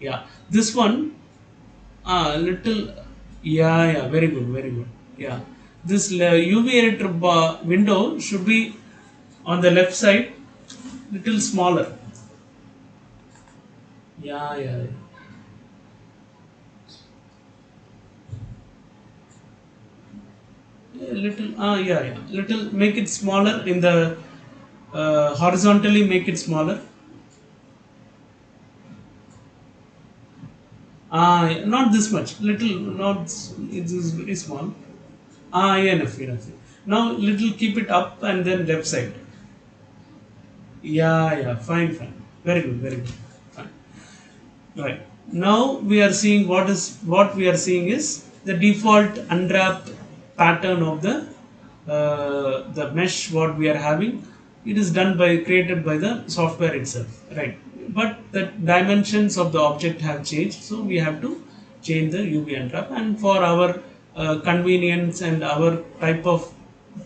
Yeah, this one, little, yeah, very good, very good. Yeah, this UV editor window should be on the left side, little smaller. Yeah. A little, yeah, little, make it smaller in the horizontally, make it smaller. Not this much, little, not, it is very small. Yeah, enough. Now little, keep it up and then left side. Yeah, fine. Very good. Fine. Right. Now we are seeing what we are seeing is the default unwrap pattern of the mesh what we are having. It is done by created by the software itself, right? But the dimensions of the object have changed, so we have to change the UV unwrap. And for our convenience and our type of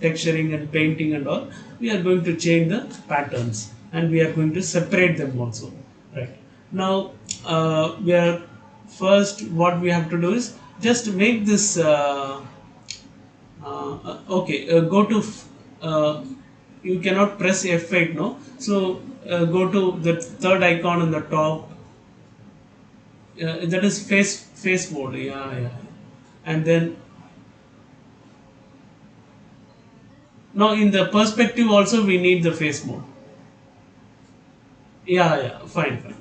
texturing and painting and all, we are going to change the patterns and we are going to separate them also, right? Now we are first, what we have to do is just make this okay, go to you cannot press F8, no, so go to the third icon on the top, that is face mode. Yeah, and then, no, in the perspective also we need the face mode. Yeah, fine.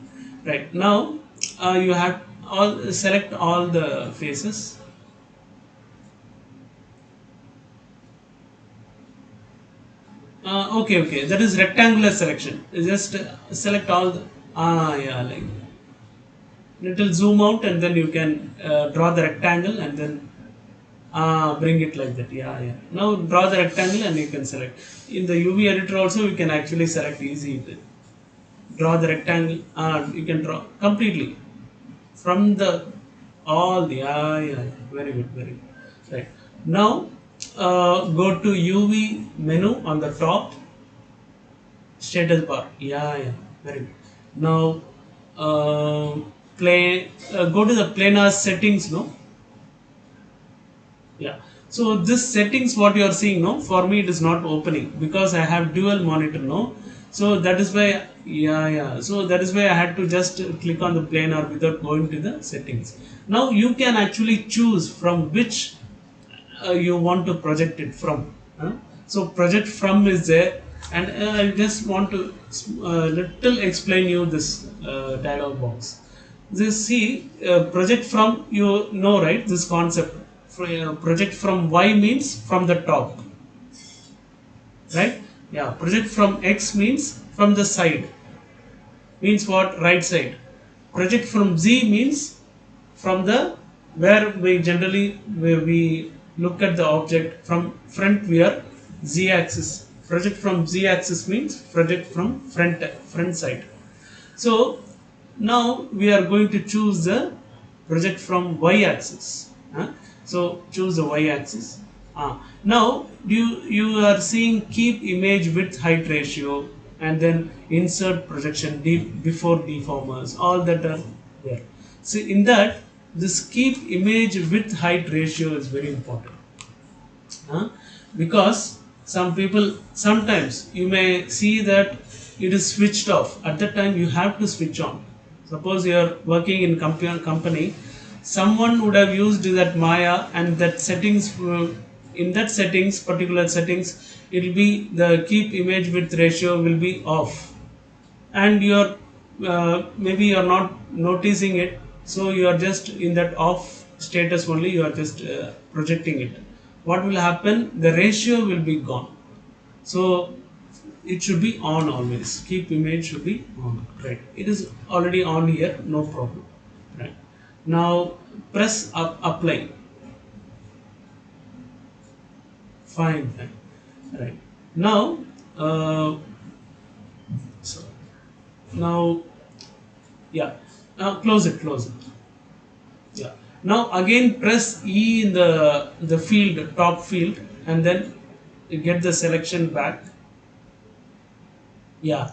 Right now, you have all select all the faces. Okay. That is rectangular selection. Just select all the. Yeah, like little zoom out and then you can draw the rectangle and then bring it like that. Yeah. Now draw the rectangle and you can select. In the UV editor also you can actually select easy. Draw the rectangle. You can draw completely from the all the, yeah. Very good. Right now, go to UV menu on the top, status bar. Yeah, very good. Now go to the planar settings, no. Yeah. So this settings what you are seeing, no, for me it is not opening because I have dual monitor, no. So that is why, yeah. So that is why I had to just click on the planar without going to the settings. Now you can actually choose from which you want to project it from. So project from is there, and I just want to little explain you this dialog box. This, see, project from, you know, right, this concept. Project from Y means from the top, right? Yeah, project from X means from the side, means what, right side. Project from Z means from the, where we generally, where we look at the object from front, we are Z axis. Project from Z axis means project from front side. So now we are going to choose the project from Y axis. So choose the Y axis. Now you are seeing keep image width height ratio and then insert projection before deformers. All that are there. So in that, this keep image width height ratio is very important. Huh? Because some people, sometimes you may see that it is switched off. At that time you have to switch on. Suppose you are working in company, someone would have used that Maya, and that settings in that settings, particular settings, it will be the keep image width ratio will be off, and you're maybe you're not noticing it, so you are just in that off status only, you are just projecting it. What will happen, the ratio will be gone. So it should be on always, keep image should be on, right? It is already on here, no problem, right? Now press apply. Fine. Right now, so now, yeah, now close it. Yeah, now again press E in the field, top field, and then you get the selection back. Yeah,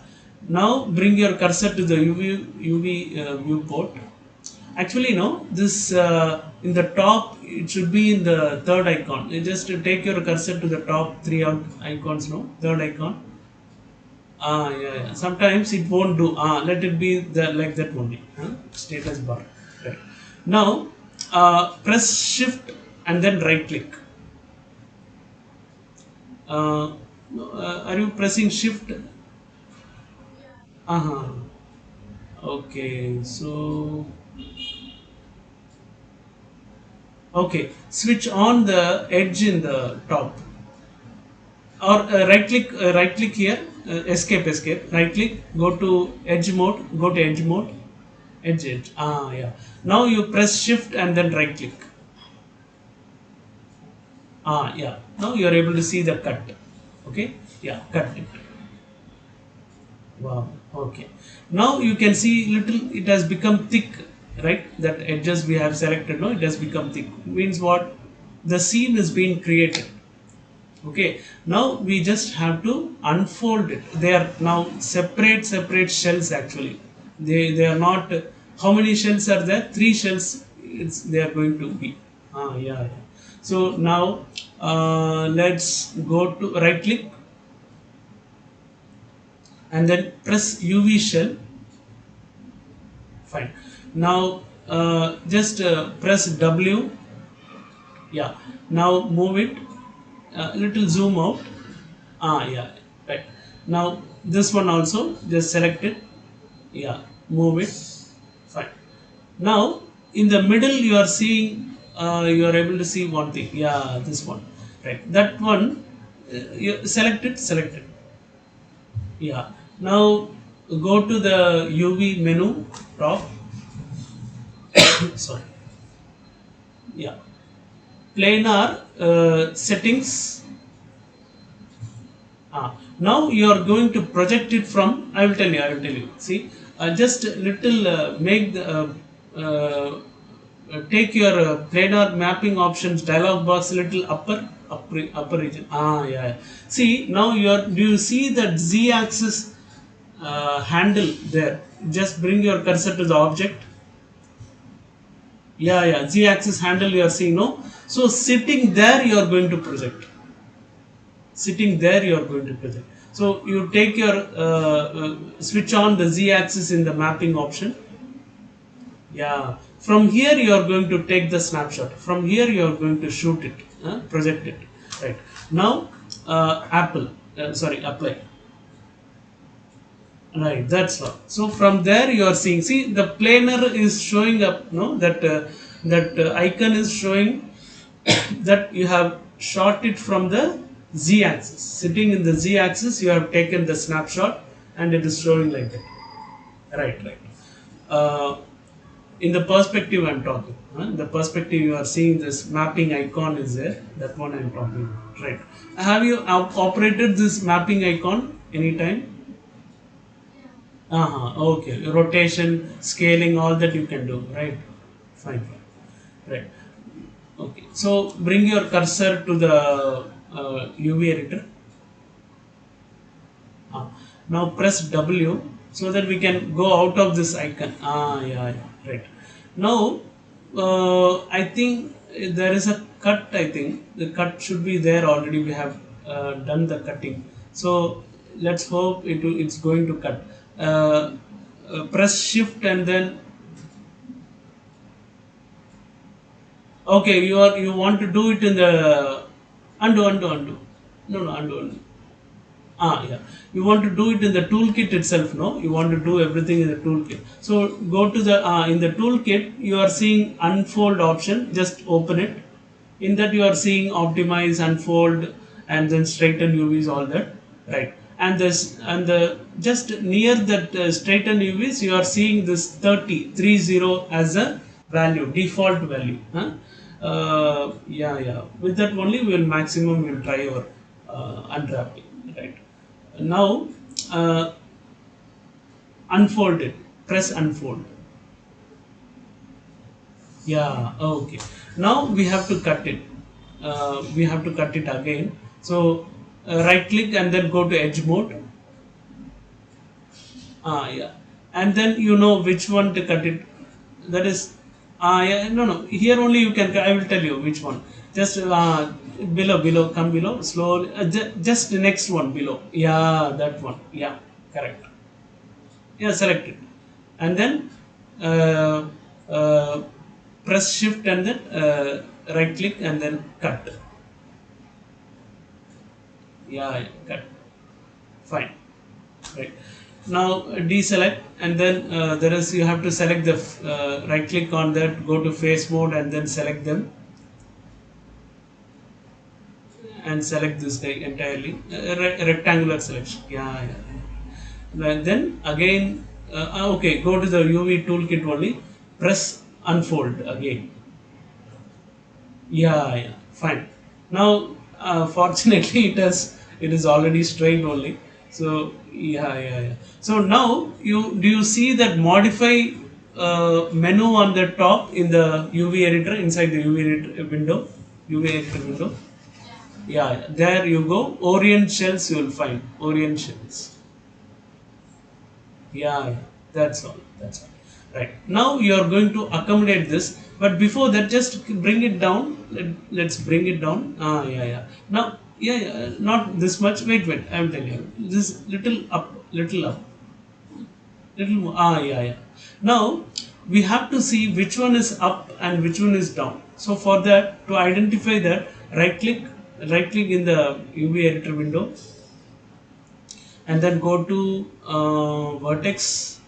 now bring your cursor to the UV viewport. Actually, no, this in the top, it should be in the third icon. You just take your cursor to the top three out icons, no, third icon. Yeah, yeah. Sometimes it won't do. Let it be like that only. Status bar. Right. Now, press shift and then right click. Uh, are you pressing shift? Uh-huh. Okay, so okay, switch on the edge in the top, or right click here, escape, right click, go to edge mode, edge. Yeah. Now you press shift and then right click. Yeah. Now you are able to see the cut. Okay. Yeah, cut it. Wow. Okay. Now you can see little. It has become thick, right? That edges we have selected. No, it has become thick. Means what? The seam is being created. Okay. Now we just have to unfold it. They are now separate shells actually. They are not. How many shells are there? Three shells. They are going to be. Yeah, yeah. So now let's go to right click and then press UV shell. Fine. Now just press W. Yeah. Now move it. Little zoom out. Yeah. Right. Now this one also just select it. Yeah. Move it. Fine. Now in the middle you are seeing. You are able to see one thing. Yeah. This one. Right. That one. You select it. Select it. Yeah. Now go to the UV menu top. Sorry. Yeah. Planar settings. Now you are going to project it from. I will tell you. I will tell you. See, just little make the. Take your planar mapping options dialog box a little upper region. Yeah, yeah. See now you are. Do you see that Z axis handle there? Just bring your cursor to the object. Yeah, yeah. Z axis handle you are seeing, no? So sitting there you are going to project. Sitting there you are going to project. So you take your switch on the Z axis in the mapping option. Yeah. From here you are going to take the snapshot. From here you are going to shoot it, project it. Right. Now apply. Right, that's all. So from there you are seeing. See, the planar is showing up. No, that icon is showing that you have shot it from the z-axis. Sitting in the z-axis, you have taken the snapshot, and it is showing like that. Right, right. Uh, in the perspective, I'm talking. The perspective you are seeing, this mapping icon is there. That one I'm talking. Right. Have you operated this mapping icon anytime? Okay. Rotation, scaling, all that you can do, right? Fine, fine. Right. Okay. So bring your cursor to the UV editor. Now press W so that we can go out of this icon. Yeah, yeah. Right. Now, I think there is a cut. I think the cut should be there already. We have done the cutting. So let's hope it's going to cut. Press shift and then okay. You want to do it in the undo. No, undo. Yeah. You want to do it in the toolkit itself, no? You want to do everything in the toolkit. So go to the in the toolkit. You are seeing unfold option. Just open it. In that you are seeing optimize, unfold, and then straighten UVs. All that, right? And the just near that straighten UVs, you are seeing this 30 as a value, default value. Yeah. With that only we will maximum. We will try our unwrapping, right? Now unfold it. Press unfold. Yeah. Okay. Now we have to cut it. We have to cut it again. So right click and then go to edge mode. Yeah. And then you know which one to cut it. That is Yeah, no, no. Here only you can. I will tell you which one. Just below, come below, slowly. Just the next one below. Yeah, that one. Yeah, correct. Yeah, select it, and then uh, uh, press shift and then right click and then cut. Yeah, cut. Fine. Right. Now deselect and then there is you have to select the right click on that, go to face mode and then select them and select this guy entirely. Rectangular selection. Yeah, yeah. And then again, okay, go to the UV toolkit only. Press unfold again. Yeah, yeah, fine. Now, fortunately, it is already straight only. So yeah, yeah, yeah. So now you see that modify menu on the top in the UV editor inside the UV editor window, UV editor window. Yeah, there you go. Orient shells you will find Orient shells. Yeah, yeah, that's all. That's all. Right. Now you are going to accommodate this, but before that, just bring it down. Let's bring it down. Yeah, yeah. Now, yeah, yeah, not this much. Wait, wait. I'm telling you. This little up, little more. Yeah, yeah. Now we have to see which one is up and which one is down. So for that, to identify that, right click in the UV editor window, and then go to vertex.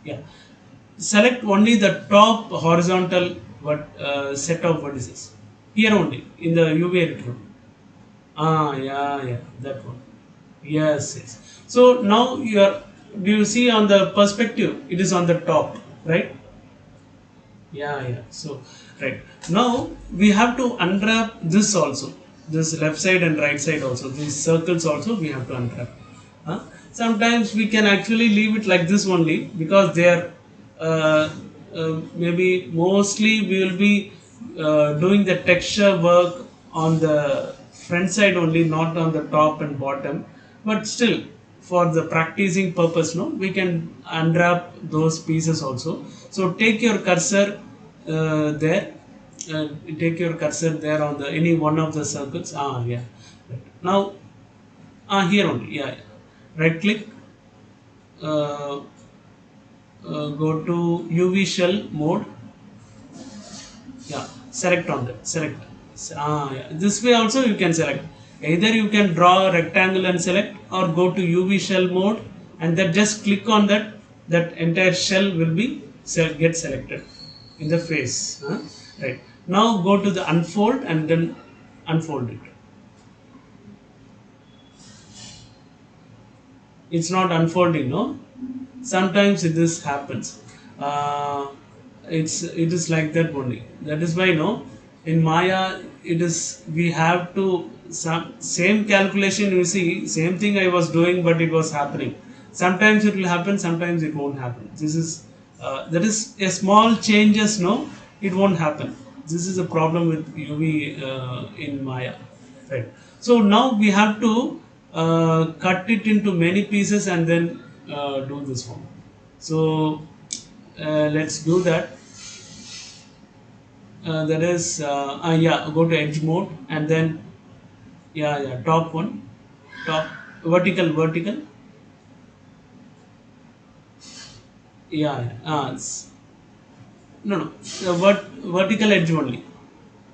Yeah, select only the top horizontal set of vertices here only in the UV editor. Yeah, yeah, that one. Yes, yes. So now you are. Do you see on the perspective? It is on the top, right? Yeah, yeah. So, right now we have to unwrap this also. This left side and right side also. These circles also we have to unwrap. Huh? Sometimes we can actually leave it like this only because they are maybe mostly we will be doing the texture work on the front side only, not on the top and bottom. But still, for the practicing purpose, no, we can unwrap those pieces also. So take your cursor there. Take your cursor there on the any one of the circles. Yeah. Right. Now, here only. Yeah, yeah. Right click. Uh, go to UV shell mode. Yeah, select on that. Select. Yeah. This way also you can select. Either you can draw a rectangle and select, or go to UV shell mode and then just click on that. That entire shell will be get selected in the face. Right. Now go to the unfold and then unfold it. It's not unfolding, no. Sometimes this happens. It is like that only. That is why, no, in Maya it is we have to some same calculation, you see, same thing I was doing but it was happening. Sometimes it will happen, sometimes it won't happen. This is that is a small changes, no, it won't happen. This is a problem with UV in Maya, right? So now we have to cut it into many pieces and then do this one. So let's do that. That is yeah, go to edge mode and then yeah, yeah, top one, top, vertical, yeah, yeah. No, no, vertical edge only.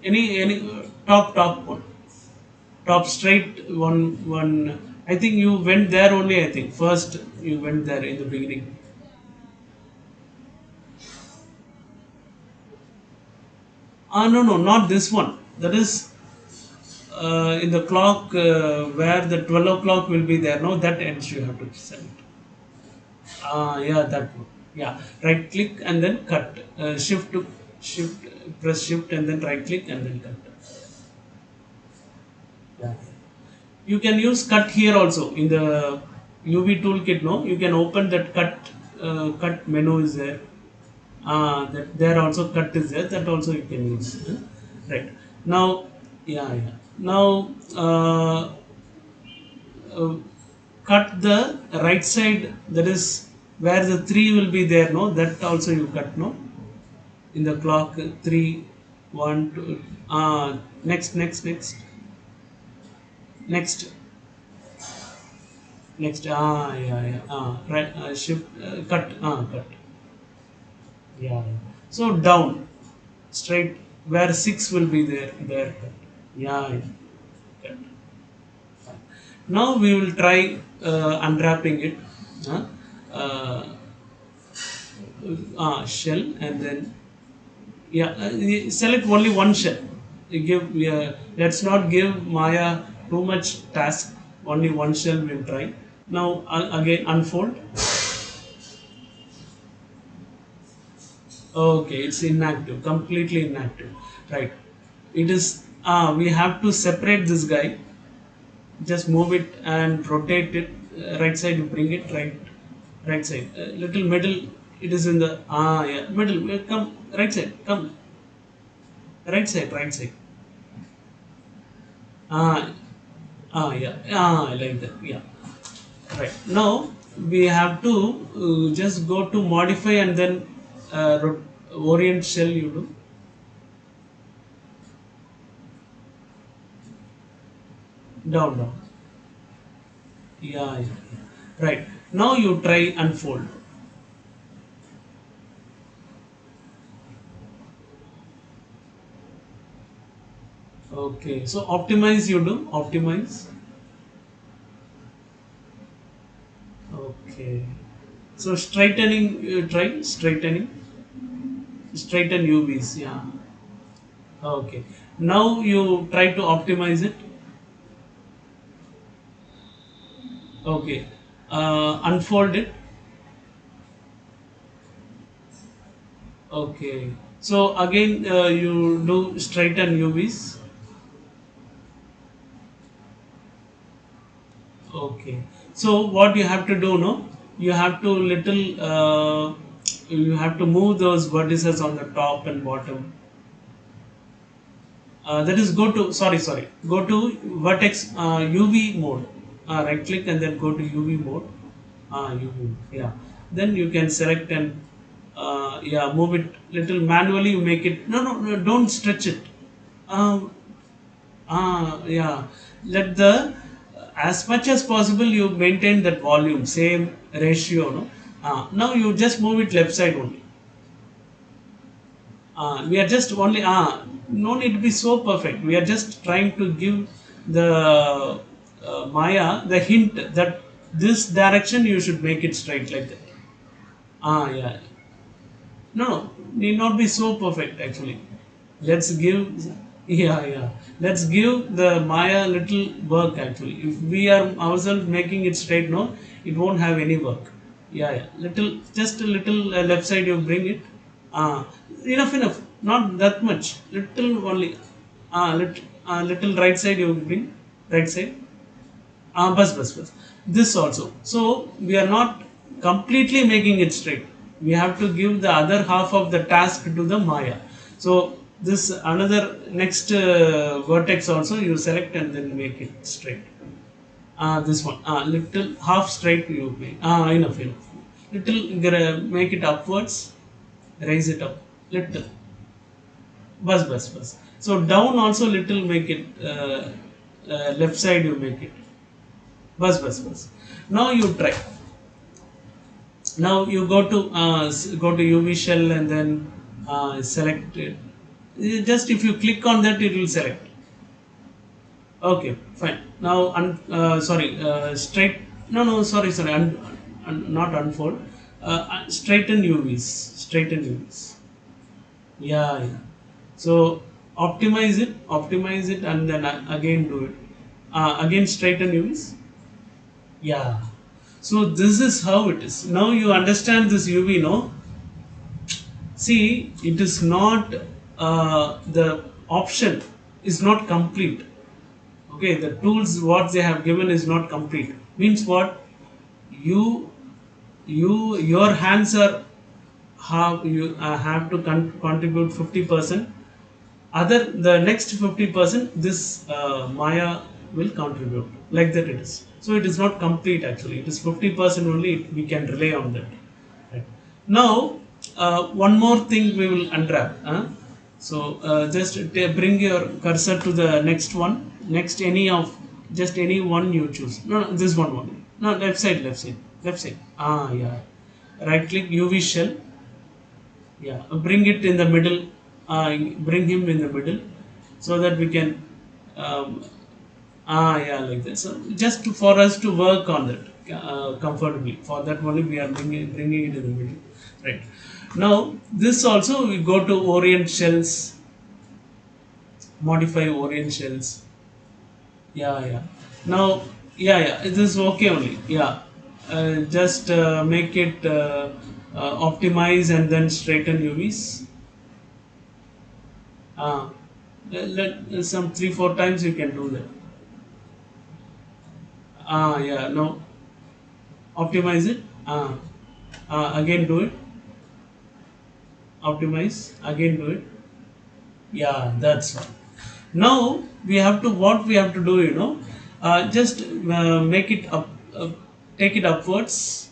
Any top one, top straight one. I think you went there only. I think first you went there in the beginning. No, no, not this one. That is in the clock where the 12 o'clock will be there. No, that edge you have to select. Yeah, that one. Yeah, right click and then cut. Shift, press shift and then right click and then cut. Yeah. You can use cut here also in the UV toolkit. No, you can open that cut menu is there. That there also cut is there. That also you can use. Right now, yeah, yeah. Now uh, cut the right side. That is where the 3 will be there, no, that also you cut, no, in the clock, 3, 1, 2, next, next, yeah, yeah, right, shift, cut, cut, yeah, yeah. So down, straight, where 6 will be there, there, cut, yeah, yeah, cut. Fine. Now we will try unwrapping it, huh? uh, shell, and then, yeah, you select only one shell. You give, let's not give Maya too much task. Only one shell we'll try. Now again unfold. Okay, it's inactive, completely inactive. Right. It is. We have to separate this guy. Just move it and rotate it. Right side, you bring it right. Right side. Little middle. It is in the, yeah, middle. Come right side. Come right side. Right side. Ah, yeah, I like that. Yeah, right. Now we have to just go to modify and then orient shell. You do down, down. Yeah, yeah, yeah. Right. Now you try unfold. Okay. So optimize. You do optimize. Okay. So straightening. You try straightening. Straighten UVs. Yeah. Okay. Now you try to optimize it. Okay. Unfold it. Okay. So again, you do straighten UVs. Okay. So what you have to do, no? You have to little. You have to move those vertices on the top and bottom. That is go to, sorry, go to vertex, UV mode. Right click and then go to UV mode. UV, yeah. Then you can select and, yeah, move it little manually. You make it, no, no, no, don't stretch it. Um, yeah. Let the, as much as possible you maintain that volume, same ratio, no. Now you just move it left side only. We are just only, no need to be so perfect. We are just trying to give the Maya the hint that this direction you should make it straight like that. Yeah. No, no, need not be so perfect actually. Let's give, yeah, yeah. Let's give the Maya little work actually. If we are ourselves making it straight, no, it won't have any work. Yeah, yeah. Little, just a little left side you bring it. Ah, enough. Not that much. Little only. Little right side you bring. Right side. Bus. This also. So we are not completely making it straight. We have to give the other half of the task to the Maya. So this another next vertex also you select and then make it straight. This one. Little half straight you make. Enough. Little make it upwards. Raise it up. Little. Bus. So down also little make it. Left side you make it. Bus. Now you try. Now you go to UV shell and then select it. Just if you click on that, it will select. Okay, fine. Now, sorry, straight. No, sorry. Not unfold. Straighten UVs. Straighten UVs. Yeah. So optimize it, and then again do it. Again straighten UVs. Yeah. So this is how it is. Now you understand this UV, no? See, it is not, the option is not complete. Okay, the tools what they have given is not complete. Means what? You your hands are, have to contribute 50%. Other, the next 50% this Maya will contribute, like that it is. So it is not complete actually. It is 50% only. We can rely on that. Now, one more thing we will unwrap. So, just bring your cursor to the next one. Next, any of just any one you choose. No, no, this one only. No, left side, left side, left side. Ah, yeah. Right click UV shell. Yeah, bring it in the middle. Bring him in the middle, so that we can. Um, yeah, like that. So just for us to work on that comfortably. For that only we are bringing it in the middle. Right. Now this also we go to orient shells, modify orient shells. Yeah, yeah. Now, yeah, yeah. This is okay only. Yeah. Just make it optimize and then straighten UVs. Uh, some 3 4 times you can do that. Yeah. No, optimize it. Again do it. Optimize, again do it. Yeah, that's all. Now we have to, what we have to do, just make it up, take it upwards.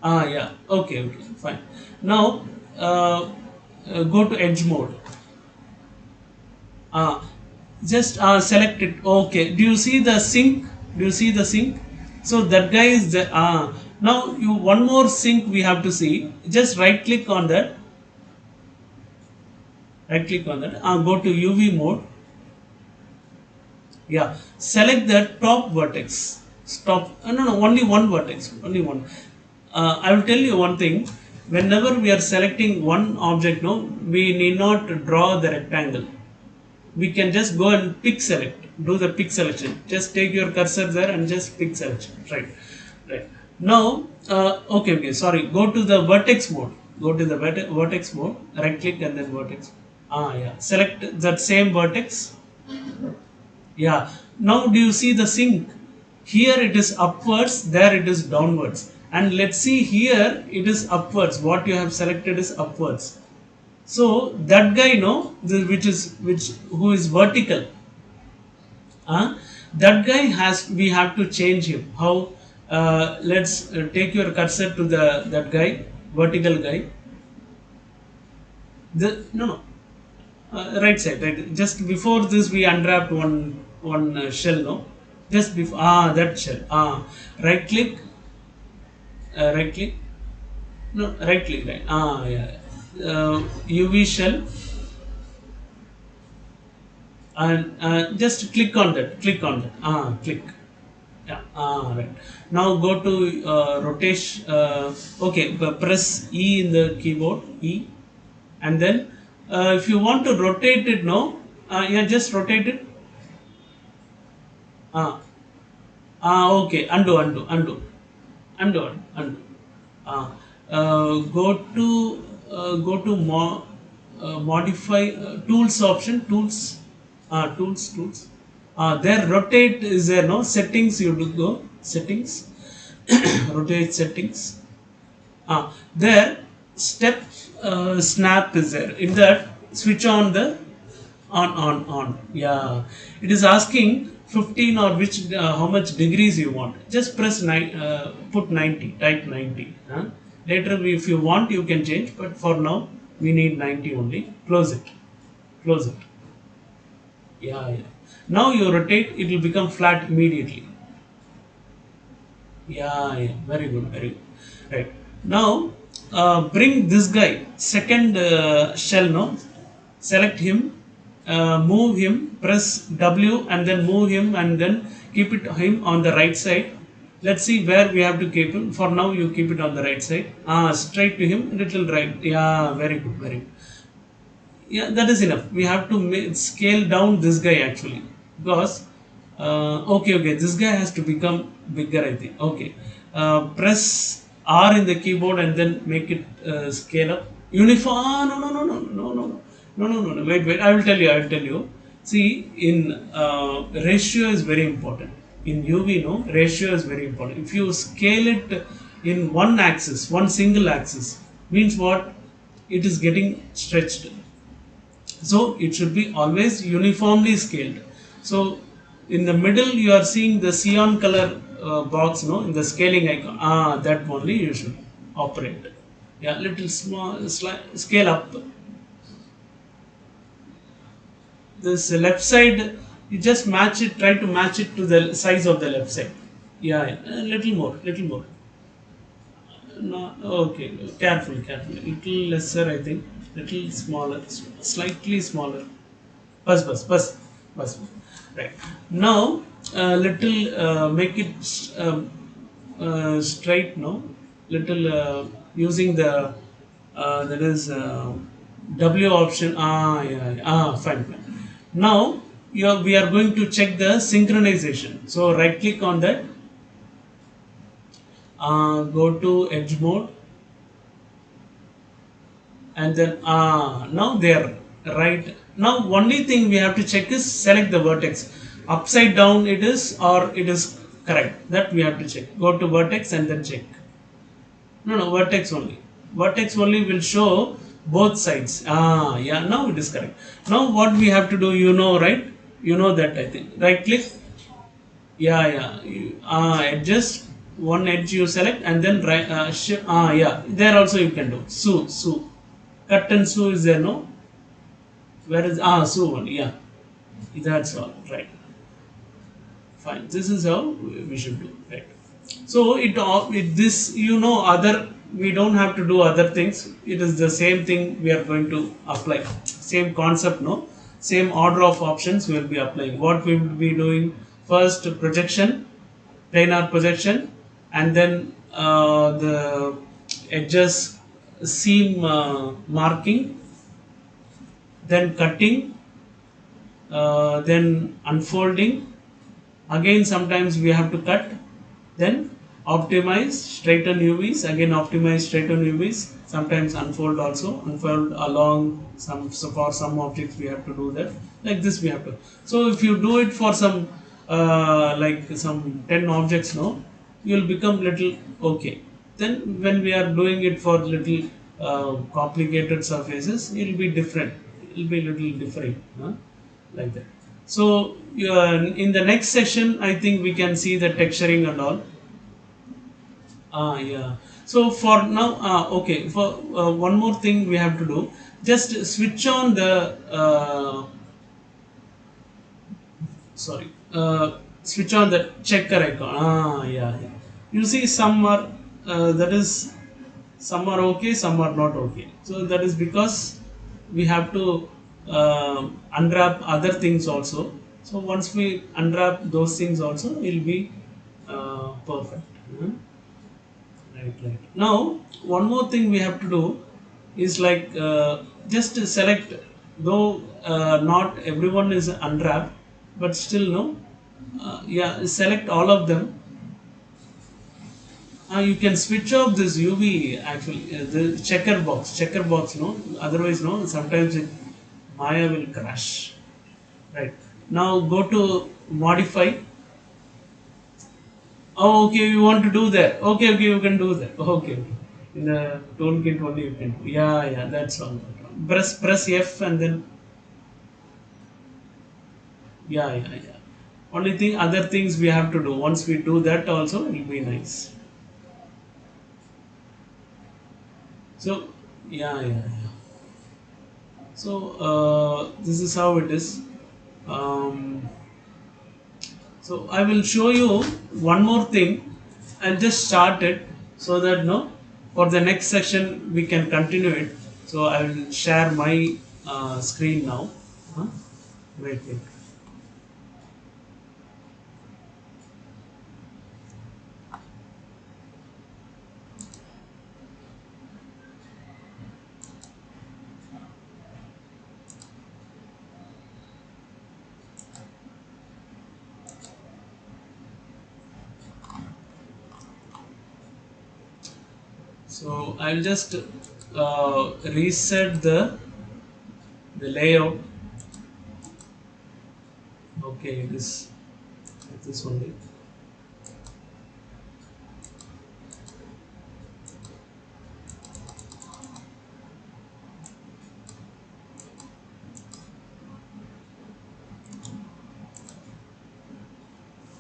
Yeah, okay, okay, fine. Now uh, go to edge mode. uh, just select it. Okay, do you see the sync? Do you see the sync? So that guy is the now you, one more sync we have to see. Just right click on that. Right click on that, go to UV mode. Yeah, select the top vertex. Stop. No, no, only one vertex. Only one. I will tell you one thing. Whenever we are selecting one object, no, we need not draw the rectangle. We can just go and pick select. Do the pick selection. Just take your cursor there and just pick selection. Right. Right. Now, okay, okay. Sorry. Go to the vertex mode. Go to the vertex mode. Right click and then vertex. Yeah. Select that same vertex. Yeah. Now do you see the sync? Here it is upwards, there it is downwards. And let's see, here it is upwards. What you have selected is upwards. So that guy, no, which who is vertical. That guy has, we have to change him. How? Let's take your cursor to the that guy, vertical guy. No, no, right side, right. Just before this, we unwrapped one shell, no. Just before, that shell. Right click, right click. No, right click, right. Yeah. UV shell, and just click on that. Click on that. Click. Yeah. Right. Now go to rotation. Okay. Press E in the keyboard. E, and then if you want to rotate it, no. Yeah. Just rotate it. Ah, okay. Undo, undo, undo, undo, undo. Uh, go to modify tools option. Tools. Tools. There rotate is there, no settings. You do go settings. Rotate settings. There step snap is there. In that, switch on the on. Yeah, it is asking 15 or which how much degrees you want. Just press put 90. Type 90. Later, if you want, you can change. But for now, we need 90 only. Close it. Close it. Yeah. Now you rotate, it will become flat immediately. Yeah. Very good, very good. Right. Now, bring this guy, second shell, no? Select him, move him, press W and then move him and then keep it him on the right side. Let's see where we have to keep him. For now, you keep it on the right side. Straight to him, little right. Yeah, very good, very good. Yeah, that is enough. We have to scale down this guy actually, because okay, this guy has to become bigger, I think. Okay, press R in the keyboard and then make it scale up uniform. No, wait, I will tell you. See, in ratio is very important. In UV, no, ratio is very important. If you scale it in one axis, one single axis, means what? It is getting stretched. So it should be always uniformly scaled. So in the middle you are seeing the cyan color box, no, in the scaling icon. That only you should operate. Yeah, little small, scale up. This left side, you just match it. Try to match it to the size of the left side. Yeah, yeah. A little more, little more. No, okay, careful, careful. Little lesser, I think. Little smaller, slightly smaller. Bus. Bus. Right. Now, little make it straight. No, little using the that is W option. Fine. Now, we are going to check the synchronization. So right click on that. Go to edge mode, and then now they are right. Now only thing we have to check is select the vertex upside down it is, or it is correct, that we have to check. Go to vertex and then check. No, vertex only will show both sides. Yeah, now it is correct. Now what we have to do, right? You know that, I think. Right click. Adjust one edge, you select, and then right shift. Yeah, there also you can do sew. Cut and sew is there, no? Where is sew one? Yeah, that's all right. Fine. This is how we should do, right? So this, other, we don't have to do other things. It is the same thing we are going to apply. Same concept, no? Same order of options we will be applying. What we will be doing first, projection, planar projection, and then the edges, seam marking, then cutting, then unfolding. Again, sometimes we have to cut, then optimize, straighten UVs, again optimize, straighten UVs, sometimes unfold along some. So for some objects we have to do that, like this we have to. So if you do it for some like some 10 objects, no, you will become little okay. Then when we are doing it for little complicated surfaces, it will be different. It will be little different, huh? Like that. So in the next session, I think we can see the texturing and all. Yeah. So for now, okay. For one more thing we have to do, just switch on the sorry, switch on the checker icon. Yeah. You see, some are that is, some are okay, some are not okay. So that is because we have to unwrap other things also. So once we unwrap those things also, it will be perfect. Right. Now, one more thing we have to do is like just to select, though not everyone is unwrapped, but still, no. Yeah, select all of them. You can switch off this UV, actually, the checker box, no. Otherwise, no. Sometimes Maya will crash. Right. Now go to modify. Oh, okay, you want to do that. Okay, you can do that. Okay. In the toolkit only you can do. Yeah, that's all. Press F and then, yeah. Only thing, other things we have to do. Once we do that also, it will be nice. So, yeah. So, this is how it is. Um, so, I will show you one more thing. I'll just start it so that, no, for the next section we can continue it. So, I will share my screen now. Huh? Wait. So, I'll just reset the layout. Okay, this only.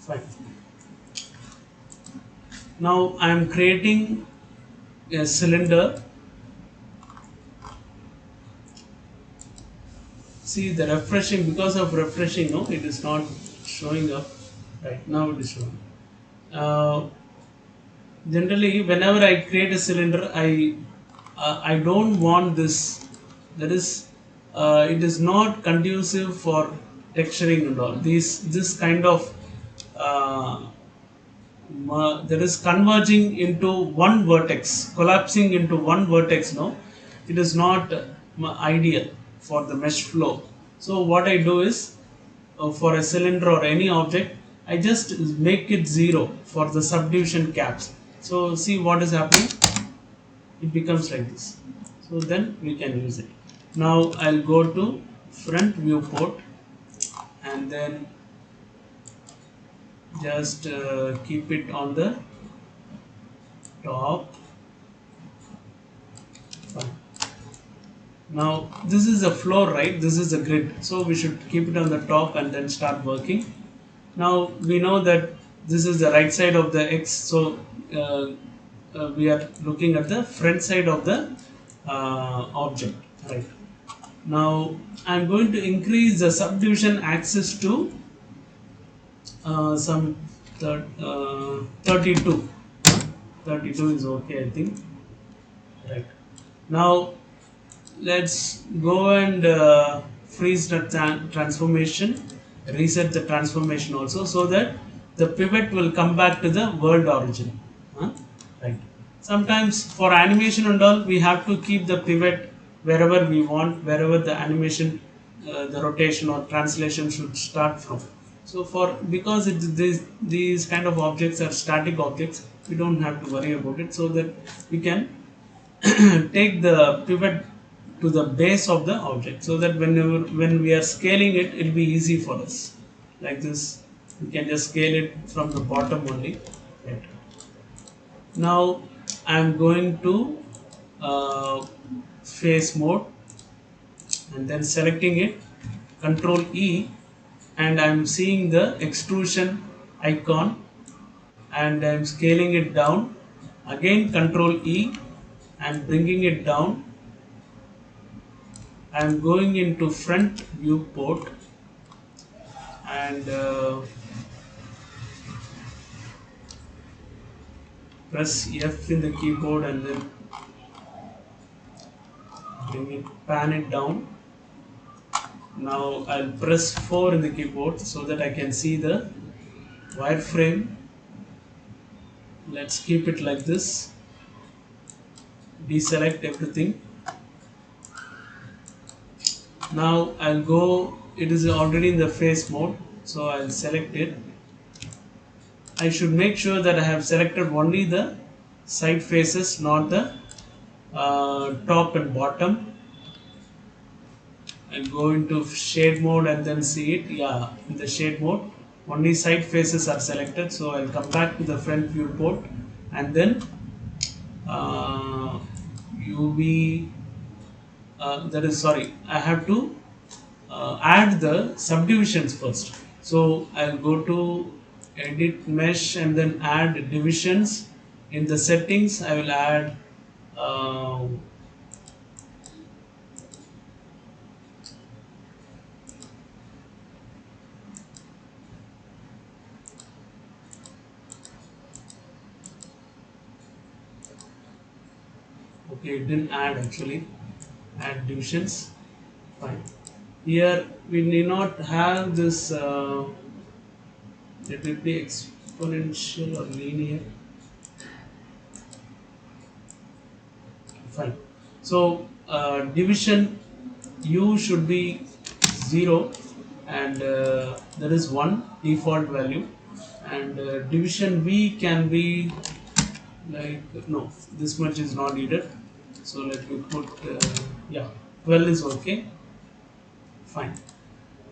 Fine. Now I am creating a cylinder. See the refreshing, because of refreshing, no, it is not showing up. Right now it is showing. Uh, Generally, whenever I create a cylinder, I don't want this. That is, it is not conducive for texturing and all. This kind of uh, that is converging into one vertex, collapsing into one vertex. No, it is not ideal for the mesh flow. So what I do is, for a cylinder or any object, I just make it 0 for the subdivision caps. So see what is happening, it becomes like this. So then we can use it. Now I'll go to front viewport and then just keep it on the top. Fine. Now this is a floor, right? This is a grid, so we should keep it on the top and then start working. Now we know that this is the right side of the X, so we are looking at the front side of the object, right? Now I'm going to increase the subdivision axis to some 32. 32 is okay, I think. Right. Now let's go and freeze the transformation, reset the transformation also, so that the pivot will come back to the world origin. Huh? Right. Sometimes for animation and all, we have to keep the pivot wherever we want, wherever the animation, the rotation or translation should start from. So for, because these kind of objects are static objects, we don't have to worry about it, so that we can take the pivot to the base of the object, so that when we are scaling it, it will be easy for us. Like this, we can just scale it from the bottom only. Right. Now I am going to face mode and then selecting it, Control E, and I am seeing the extrusion icon and I am scaling it down. Again Control E and bringing it down. I am going into front viewport and press F in the keyboard and then bring it, pan it down. Now I'll press 4 in the keyboard so that I can see the wireframe. Let's keep it like this. Deselect everything. Now I'll go, it is already in the face mode, so I'll select it. I should make sure that I have selected only the side faces, not the top and bottom. I'll go into shade mode and then see it. Yeah, in the shade mode, only side faces are selected. So I'll come back to the front viewport and then UV. That is, sorry, I have to add the subdivisions first. So I'll go to edit mesh and then add divisions. In the settings, I will add okay, it didn't add actually. Add divisions. Fine. Here we need not have this. Let it be exponential or linear. Fine. So division U should be 0 and there is 1 default value, and division V can be like, no, this much is not needed, so let me put yeah, 12 is okay. Fine.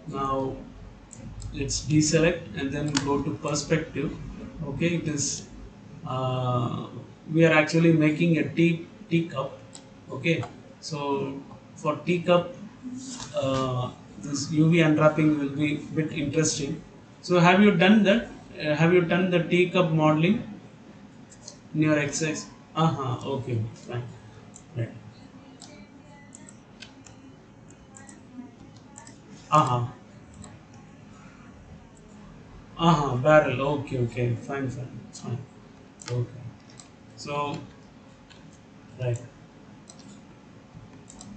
Now let's deselect and then go to perspective. Okay, it is we are actually making a teacup. Okay, so for teacup, this UV unwrapping will be a bit interesting. So have you done that? Have you done the teacup modeling? in your x-axis. Okay, fine. Right. Barrel. Okay, fine, it's fine. Okay. So, right.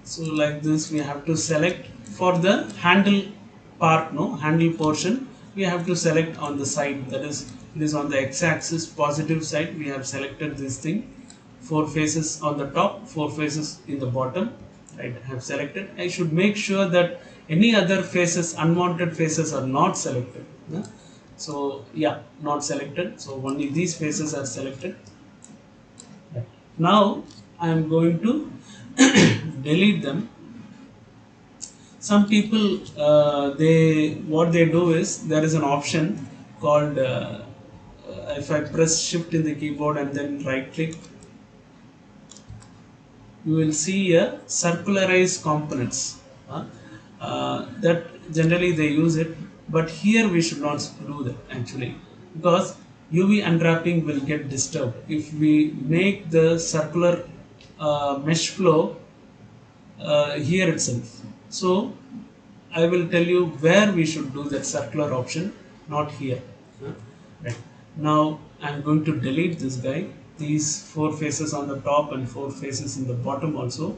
So like this we have to select for the handle part, no handle portion, we have to select on the side, that is it is on the x-axis positive side. We have selected this thing, four faces on the top, four faces in the bottom, right? I have selected. I should make sure that any other faces, unwanted faces, are not selected, huh? So yeah, not selected, so only these faces are selected. Right. Now I am going to delete them. Some people, they what they do is, there is an option called, if I press shift in the keyboard and then right click, you will see a circularize components, uh, that generally they use it, but here we should not do that actually, because UV unwrapping will get disturbed if we make the circular mesh flow here itself. So I will tell you where we should do that circular option, not here. Huh? Right. Now I am going to delete this guy. These four faces on the top and four faces in the bottom also.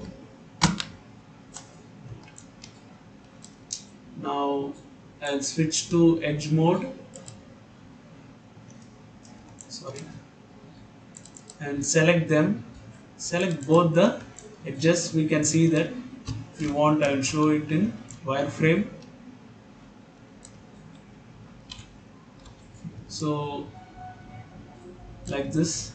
Now I'll switch to edge mode. Sorry. And select them. Select both the edges. We can see that. If you want, I will show it in wireframe. So like this.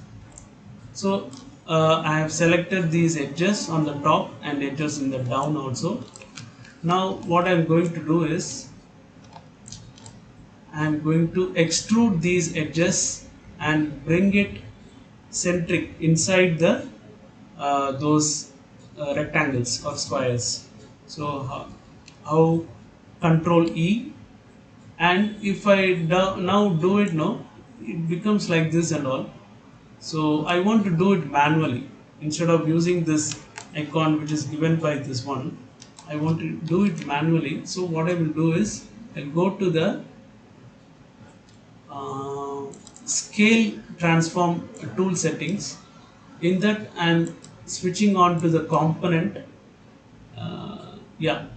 So I have selected these edges on the top and edges in the down also. Now what I am going to do is, I am going to extrude these edges and bring it centric inside the those rectangles or squares. So how Control E, and if I now do it now, it becomes like this and all. So I want to do it manually instead of using this icon which is given by this one. I want to do it manually. So what I will do is, I'll go to the scale transform tool settings. In that I'm switching on to the component.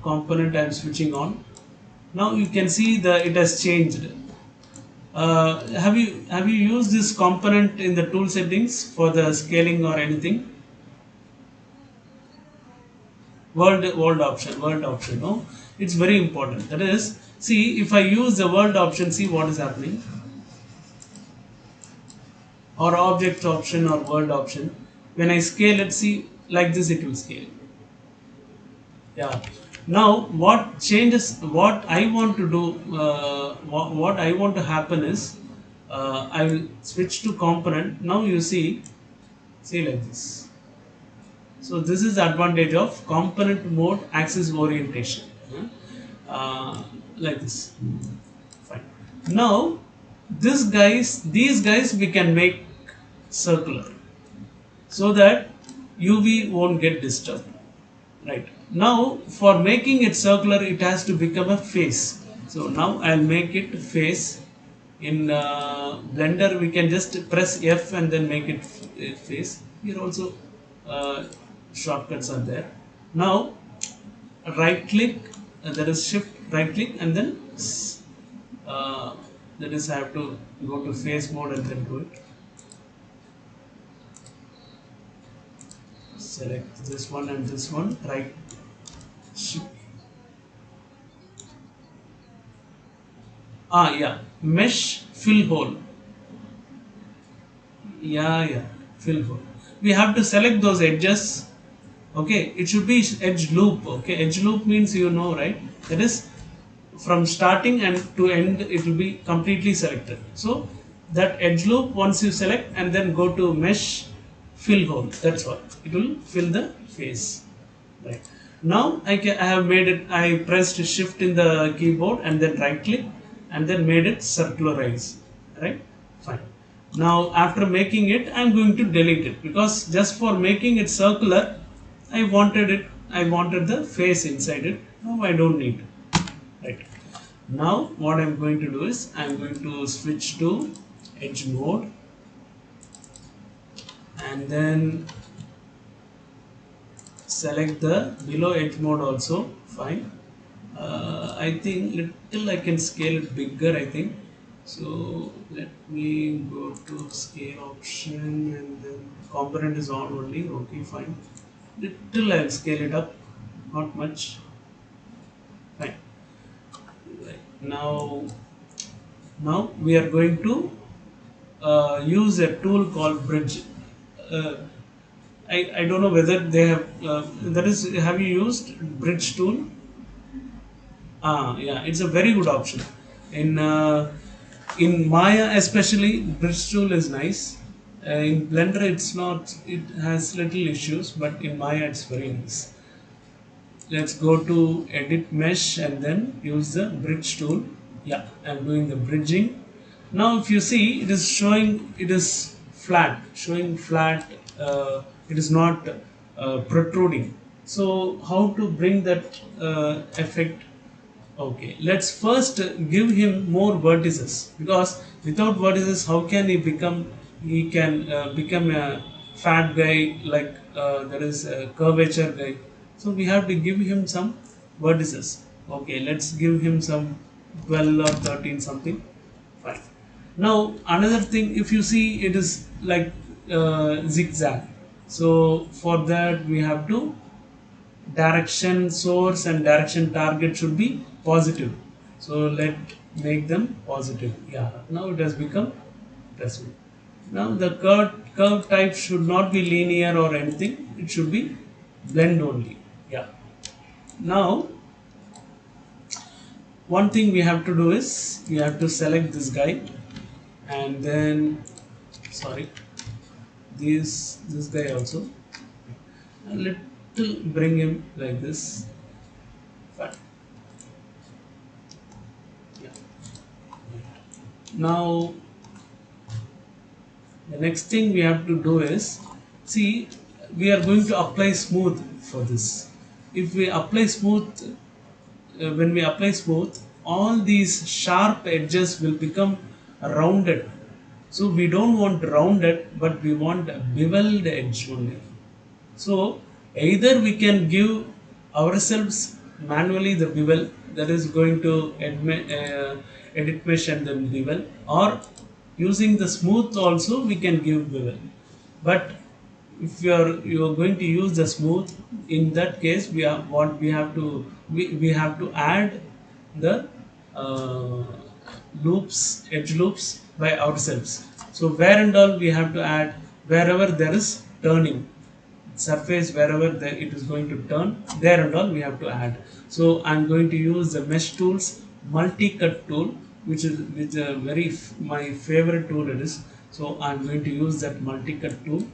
Component I'm switching on. Now you can see that it has changed. Have you used this component in the tool settings for the scaling or anything? World option. No, it's very important. That is, see, if I use the world option, see what is happening, or object option or world option. When I scale it, see, like this it will scale. Yeah. Now what changes? What I want to do? What I want to happen is, I will switch to component. Now you see like this. So this is the advantage of component mode axis orientation. Like this. Fine. Now these guys we can make circular, so that UV won't get disturbed. Right. Now for making it circular, it has to become a face. So now I'll make it face. In Blender we can just press F and then make it face. Here also shortcuts are there. Now right click, that is shift right click, and then that is, I have to go to face mode and then do it. Select this one and this one, right shift. Mesh fill hole. Fill hole. We have to select those edges. Okay, it should be edge loop. Okay, edge loop means, you know, right? That is, from starting and to end it will be completely selected. So that edge loop, once you select and then go to mesh fill hole, that's what it will fill the face. Right. Now I have made it. I pressed shift in the keyboard and then right click and then made it circularize. Right. Fine. Now after making it, I'm going to delete it because just for making it circular, I wanted the face inside it. Now I don't need it. Right. Now what I'm going to do is I'm going to switch to edge mode, and then select the below edge mode also. Fine. I think little I can scale it bigger, I think. So let me go to scale option, and then component is on only. Okay, fine. Little I'll scale it up, not much. Fine. Right. Now we are going to use a tool called bridge. Uh, I don't know whether they have that is, have you used bridge tool? Yeah, it's a very good option. In in Maya especially, bridge tool is nice. In Blender it's not. It has little issues, but in Maya it's very nice. Let's go to edit mesh and then use the bridge tool. Yeah, I'm doing the bridging. Now if you see, it is showing, it is flat, showing flat. It is not protruding. So how to bring that effect? Okay, let's first give him more vertices, because without vertices, how can he become? He can become a fat guy, like there is a curvature guy. So we have to give him some vertices. Okay, let's give him some 12 or 13 something. Fine. Now another thing, if you see, it is like zigzag. So for that we have to, direction source and direction target should be positive. So let make them positive. Yeah, now it has become positive. Now the curve type should not be linear or anything, it should be blend only. Yeah. Now one thing we have to do is we have to select this guy, and then, sorry, this guy also a little, bring him like this. Fine. Yeah. Now the next thing we have to do is, see, we are going to apply smooth for this. If we apply smooth, when we apply smooth, all these sharp edges will become rounded. So we don't want rounded, but we want a beveled edge only. So either we can give ourselves manually the bevel, that is going to edit mesh and then bevel, or using the smooth also we can give bevel. But if you are going to use the smooth, in that case we are what we have to add the uh, loops, edge loops by ourselves. So where and all we have to add, wherever there is turning surface, wherever it is going to turn, there and all we have to add. So I'm going to use the mesh tools multi-cut tool, which is my favorite tool it is. So I'm going to use that multi-cut tool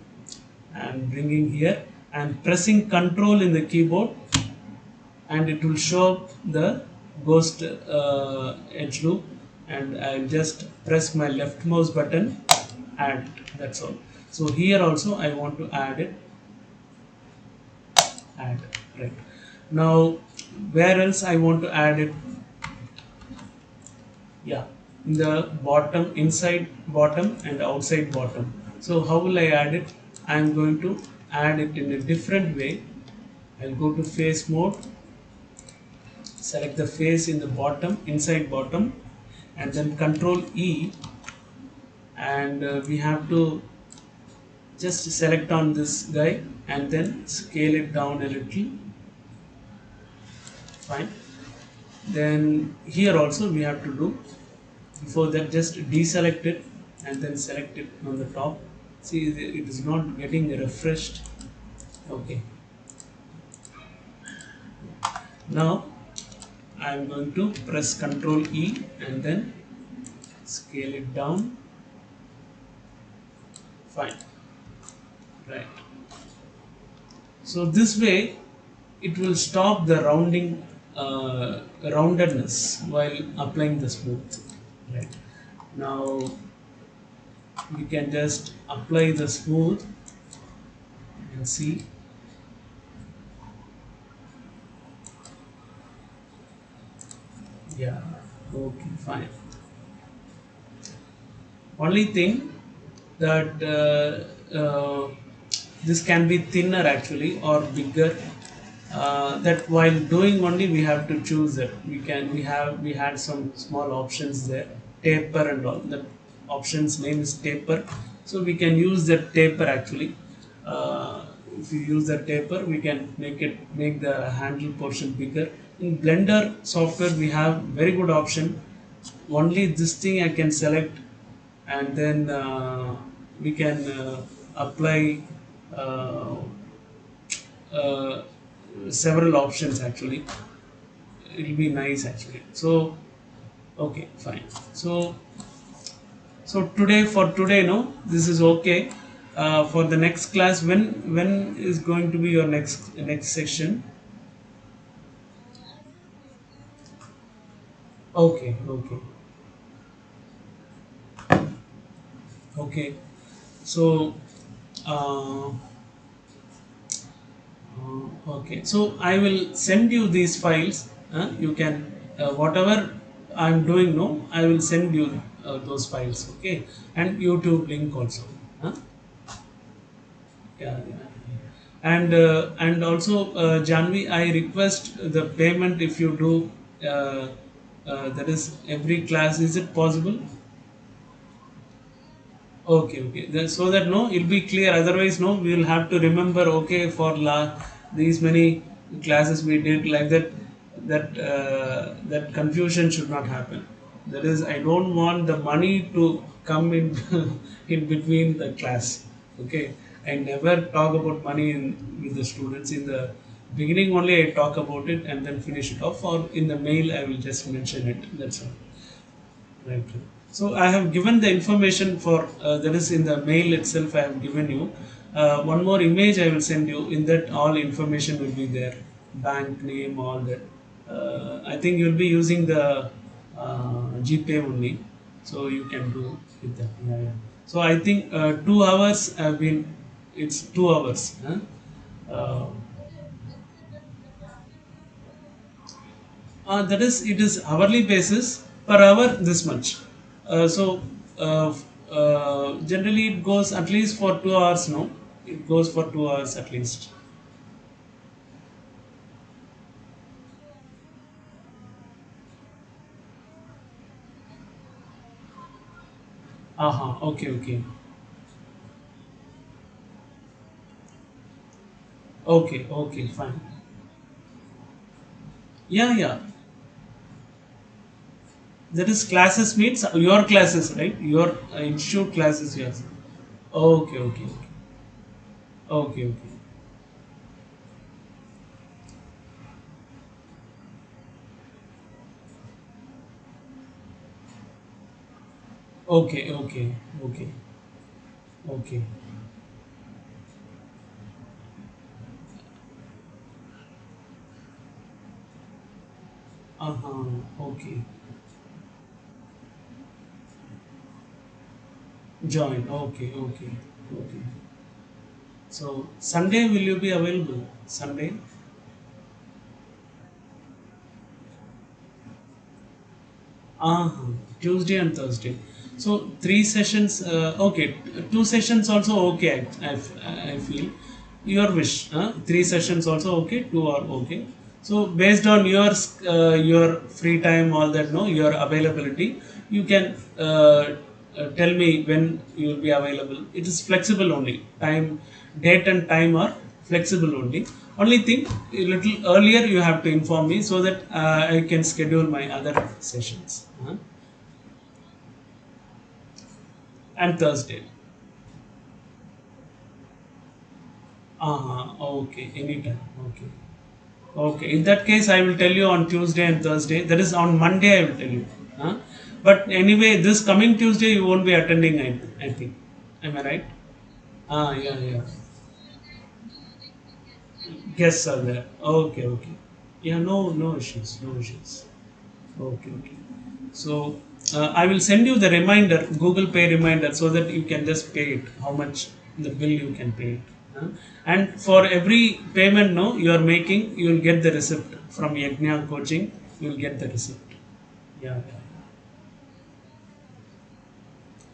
and bringing here and pressing control in the keyboard, and it will show the ghost edge loop, and I'll just press my left mouse button, add, that's all. So here also I want to add it, add, right. Now where else I want to add it? Yeah, in the bottom, inside bottom and outside bottom. So how will I add it? I am going to add it in a different way. I'll go to face mode, select the face in the bottom, inside bottom, and then control E, and we have to just select on this guy and then scale it down a little. Fine. Then here also we have to do, before that just deselect it and then select it on the top. See, it is not getting refreshed. Okay. Now I am going to press Ctrl E and then scale it down. Fine. Right. So this way it will stop the roundedness while applying the smooth. Right. Now we can just apply the smooth and see. Yeah, okay, fine. Only thing that this can be thinner actually or bigger. That while doing only we have to choose it. We had some small options there, taper and all. The options name is taper, so we can use that taper actually. If you use the taper, we can make the handle portion bigger. In Blender software, we have very good option. Only this thing I can select, and then we can apply uh, uh, several options actually. It'll be nice actually. So okay, fine. So today, no, this is okay. For the next class, when is going to be your next section? Okay, okay, okay. So uh, okay, so I will send you these files. You can whatever I'm doing. No, I will send you those files. Okay, and YouTube link also. Huh? Yeah, yeah. And also, Janvi, I request the payment if you do. That is every class. Is it possible? Okay, okay. Then, so that no, it'll be clear. Otherwise, no, we will have to remember. Okay, for these many classes we did like that. That confusion should not happen. That is, I don't want the money to come in in between the class. Okay, I never talk about money with the students. In the beginning only, I talk about it and then finish it off. Or in the mail, I will just mention it. That's all. Right. So I have given the information for that is in the mail itself. I have given you one more image. I will send you. In that, all information will be there. Bank name, all that. I think you'll be using the GPay only, so you can do with that. Yeah, yeah. So I think 2 hours have been. It's 2 hours. Huh? Uh, that is, it is hourly basis per hour this much. So generally it goes at least for 2 hours. No, it goes for 2 hours at least. Aha. Okay. Okay. Okay. Okay. Fine. Yeah. Yeah. That is classes means your classes, right? Your institute classes. Yes. Okay. Okay. Okay. Okay. Okay. Okay. Okay. Okay. Okay. Uh-huh. Okay. Join. Okay. Okay. Okay. So Sunday will you be available? Sunday? Ah, Tuesday and Thursday. So 3 sessions. Okay, 2 sessions also okay. I feel your wish. 3 sessions also okay. Two are okay. So based on your free time, all that, no, your availability, you can tell me when you will be available. It is flexible only. Date and time are flexible only. Only thing, a little earlier you have to inform me so that I can schedule my other sessions. And Thursday. Okay, anytime. Okay. Okay, in that case, I will tell you on Tuesday and Thursday. That is on Monday, I will tell you. Huh? But anyway, this coming Tuesday, you won't be attending, I think. Am I right? Yeah, yeah. Guests are there. Okay, okay. Yeah, no issues, no issues. Okay, okay. So, I will send you the reminder, Google Pay reminder, so that you can just pay it. How much the bill you can pay it. And for every payment, no, you are making, you will get the receipt from Yajna coaching. You will get the receipt. Yeah.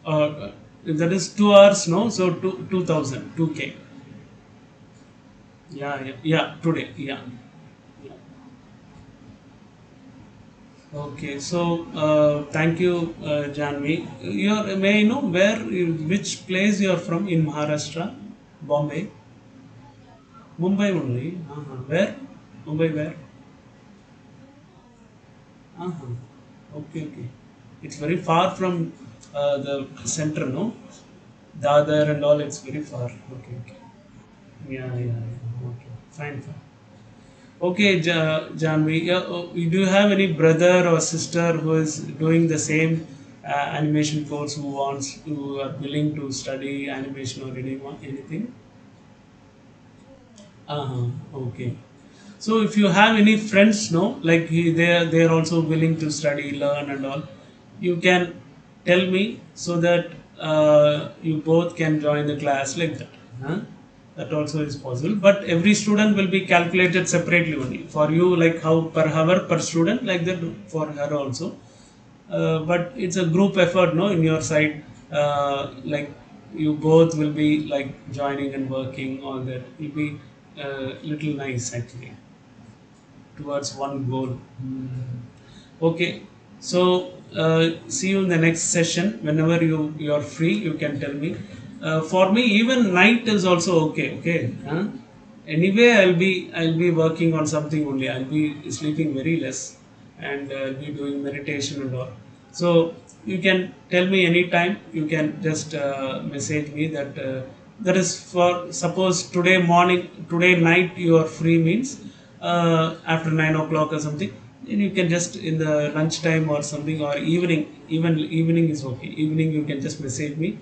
That is 2 hours, no. So 2000, 2K. Yeah, yeah, yeah. Today, yeah. Yeah. Okay, so thank you, Janvi. May I know which place you are from in Maharashtra? Bombay, Mumbai only. Where? Mumbai where? Uh-huh. Okay, okay. It's very far from the center, no? Dadar and all. It's very far. Okay, okay. Yeah, yeah, yeah. Okay, fine, fine. Okay, Janvi, yeah, do you have any brother or sister who is doing the same animation course who are willing to study animation or anything? Uh-huh. Okay. So if you have any friends, no, like they are also willing to study, learn and all, you can tell me so that you both can join the class like that. Huh? That also is possible. But every student will be calculated separately only. For you, like how per hour per student, like that for her also. But it's a group effort, no, in your side. Like you both will be like joining and working on that. It'll be little nice actually towards one goal. Okay, so see you in the next session. Whenever you are free, you can tell me. For me, even night is also okay. Okay, huh? Anyway, I'll be working on something only. I'll be sleeping very less, and I'll be doing meditation and all. So you can tell me anytime. You can just message me that that is for suppose today morning, today night you are free means after 9 o'clock or something. Then you can just in the lunchtime or something or evening. Even evening is okay. Evening you can just message me,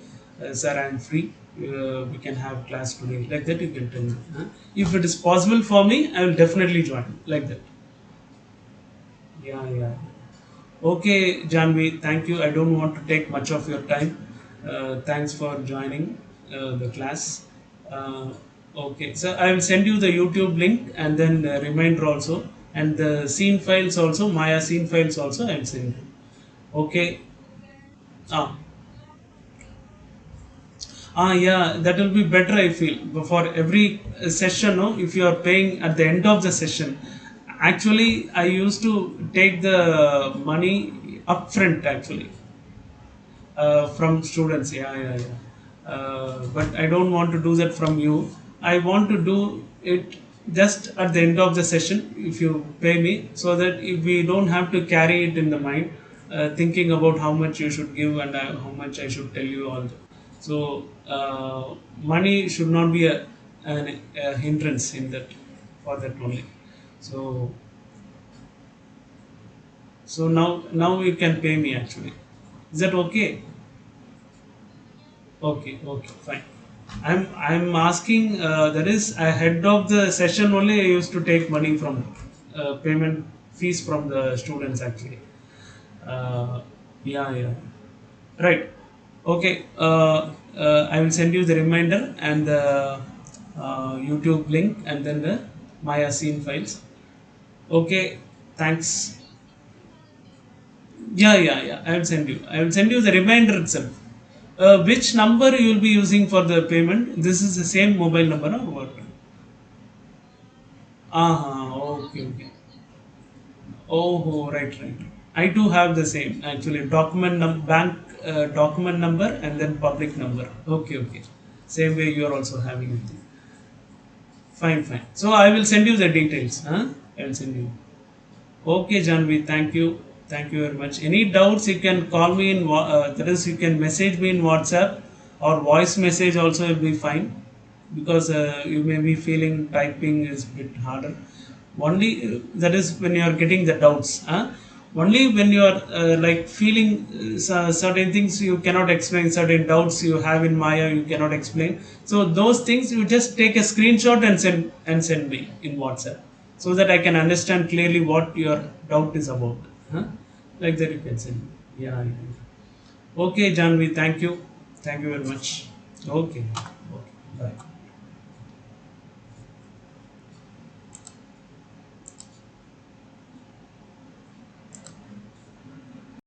sir, I am free. We can have class today. Like that you can tell me. Huh? If it is possible for me, I will definitely join. Like that. Yeah, yeah. Okay, Janvi, thank you. I don't want to take much of your time. Thanks for joining the class. Uh, okay, so I will send you the YouTube link and then the reminder also, and the scene files also, Maya scene files also. I will send you. Okay. Ah, yeah, that will be better. I feel for every session. No, if you are paying at the end of the session, actually, I used to take the money upfront actually from students. Yeah, yeah, yeah. But I don't want to do that from you. I want to do it just at the end of the session if you pay me, so that if we don't have to carry it in the mind, thinking about how much you should give and how much I should tell you all. So money should not be a hindrance in that for that only. So now you can pay me actually. Is that okay? Okay, okay, fine. I'm asking. That is ahead of the session only. I used to take money from payment fees from the students actually. Uh, yeah, yeah. Right. Okay. I will send you the reminder and the YouTube link and then the Maya scene files. Okay. Thanks. Yeah, yeah, yeah. I will send you. I will send you the reminder itself. Which number you will be using for the payment? This is the same mobile number or what? Okay, okay. Oh, right, right. I too have the same actually. Bank document number and then public number. Okay, okay. Same way you are also having it. Fine, fine. So I will send you the details. Huh? I will send you. Okay, Janvi, thank you. Thank you very much. Any doubts, you can call me that is, you can message me in WhatsApp or voice message also will be fine because you may be feeling typing is a bit harder. Only that is when you are getting the doubts. Huh? Only when you are like feeling certain things you cannot explain, certain doubts you have in Maya you cannot explain. So those things you just take a screenshot and send me in WhatsApp so that I can understand clearly what your doubt is about. Huh? Like that you can send me. Yeah. Okay, Janvi, thank you. Thank you very much. Okay. Okay. Bye.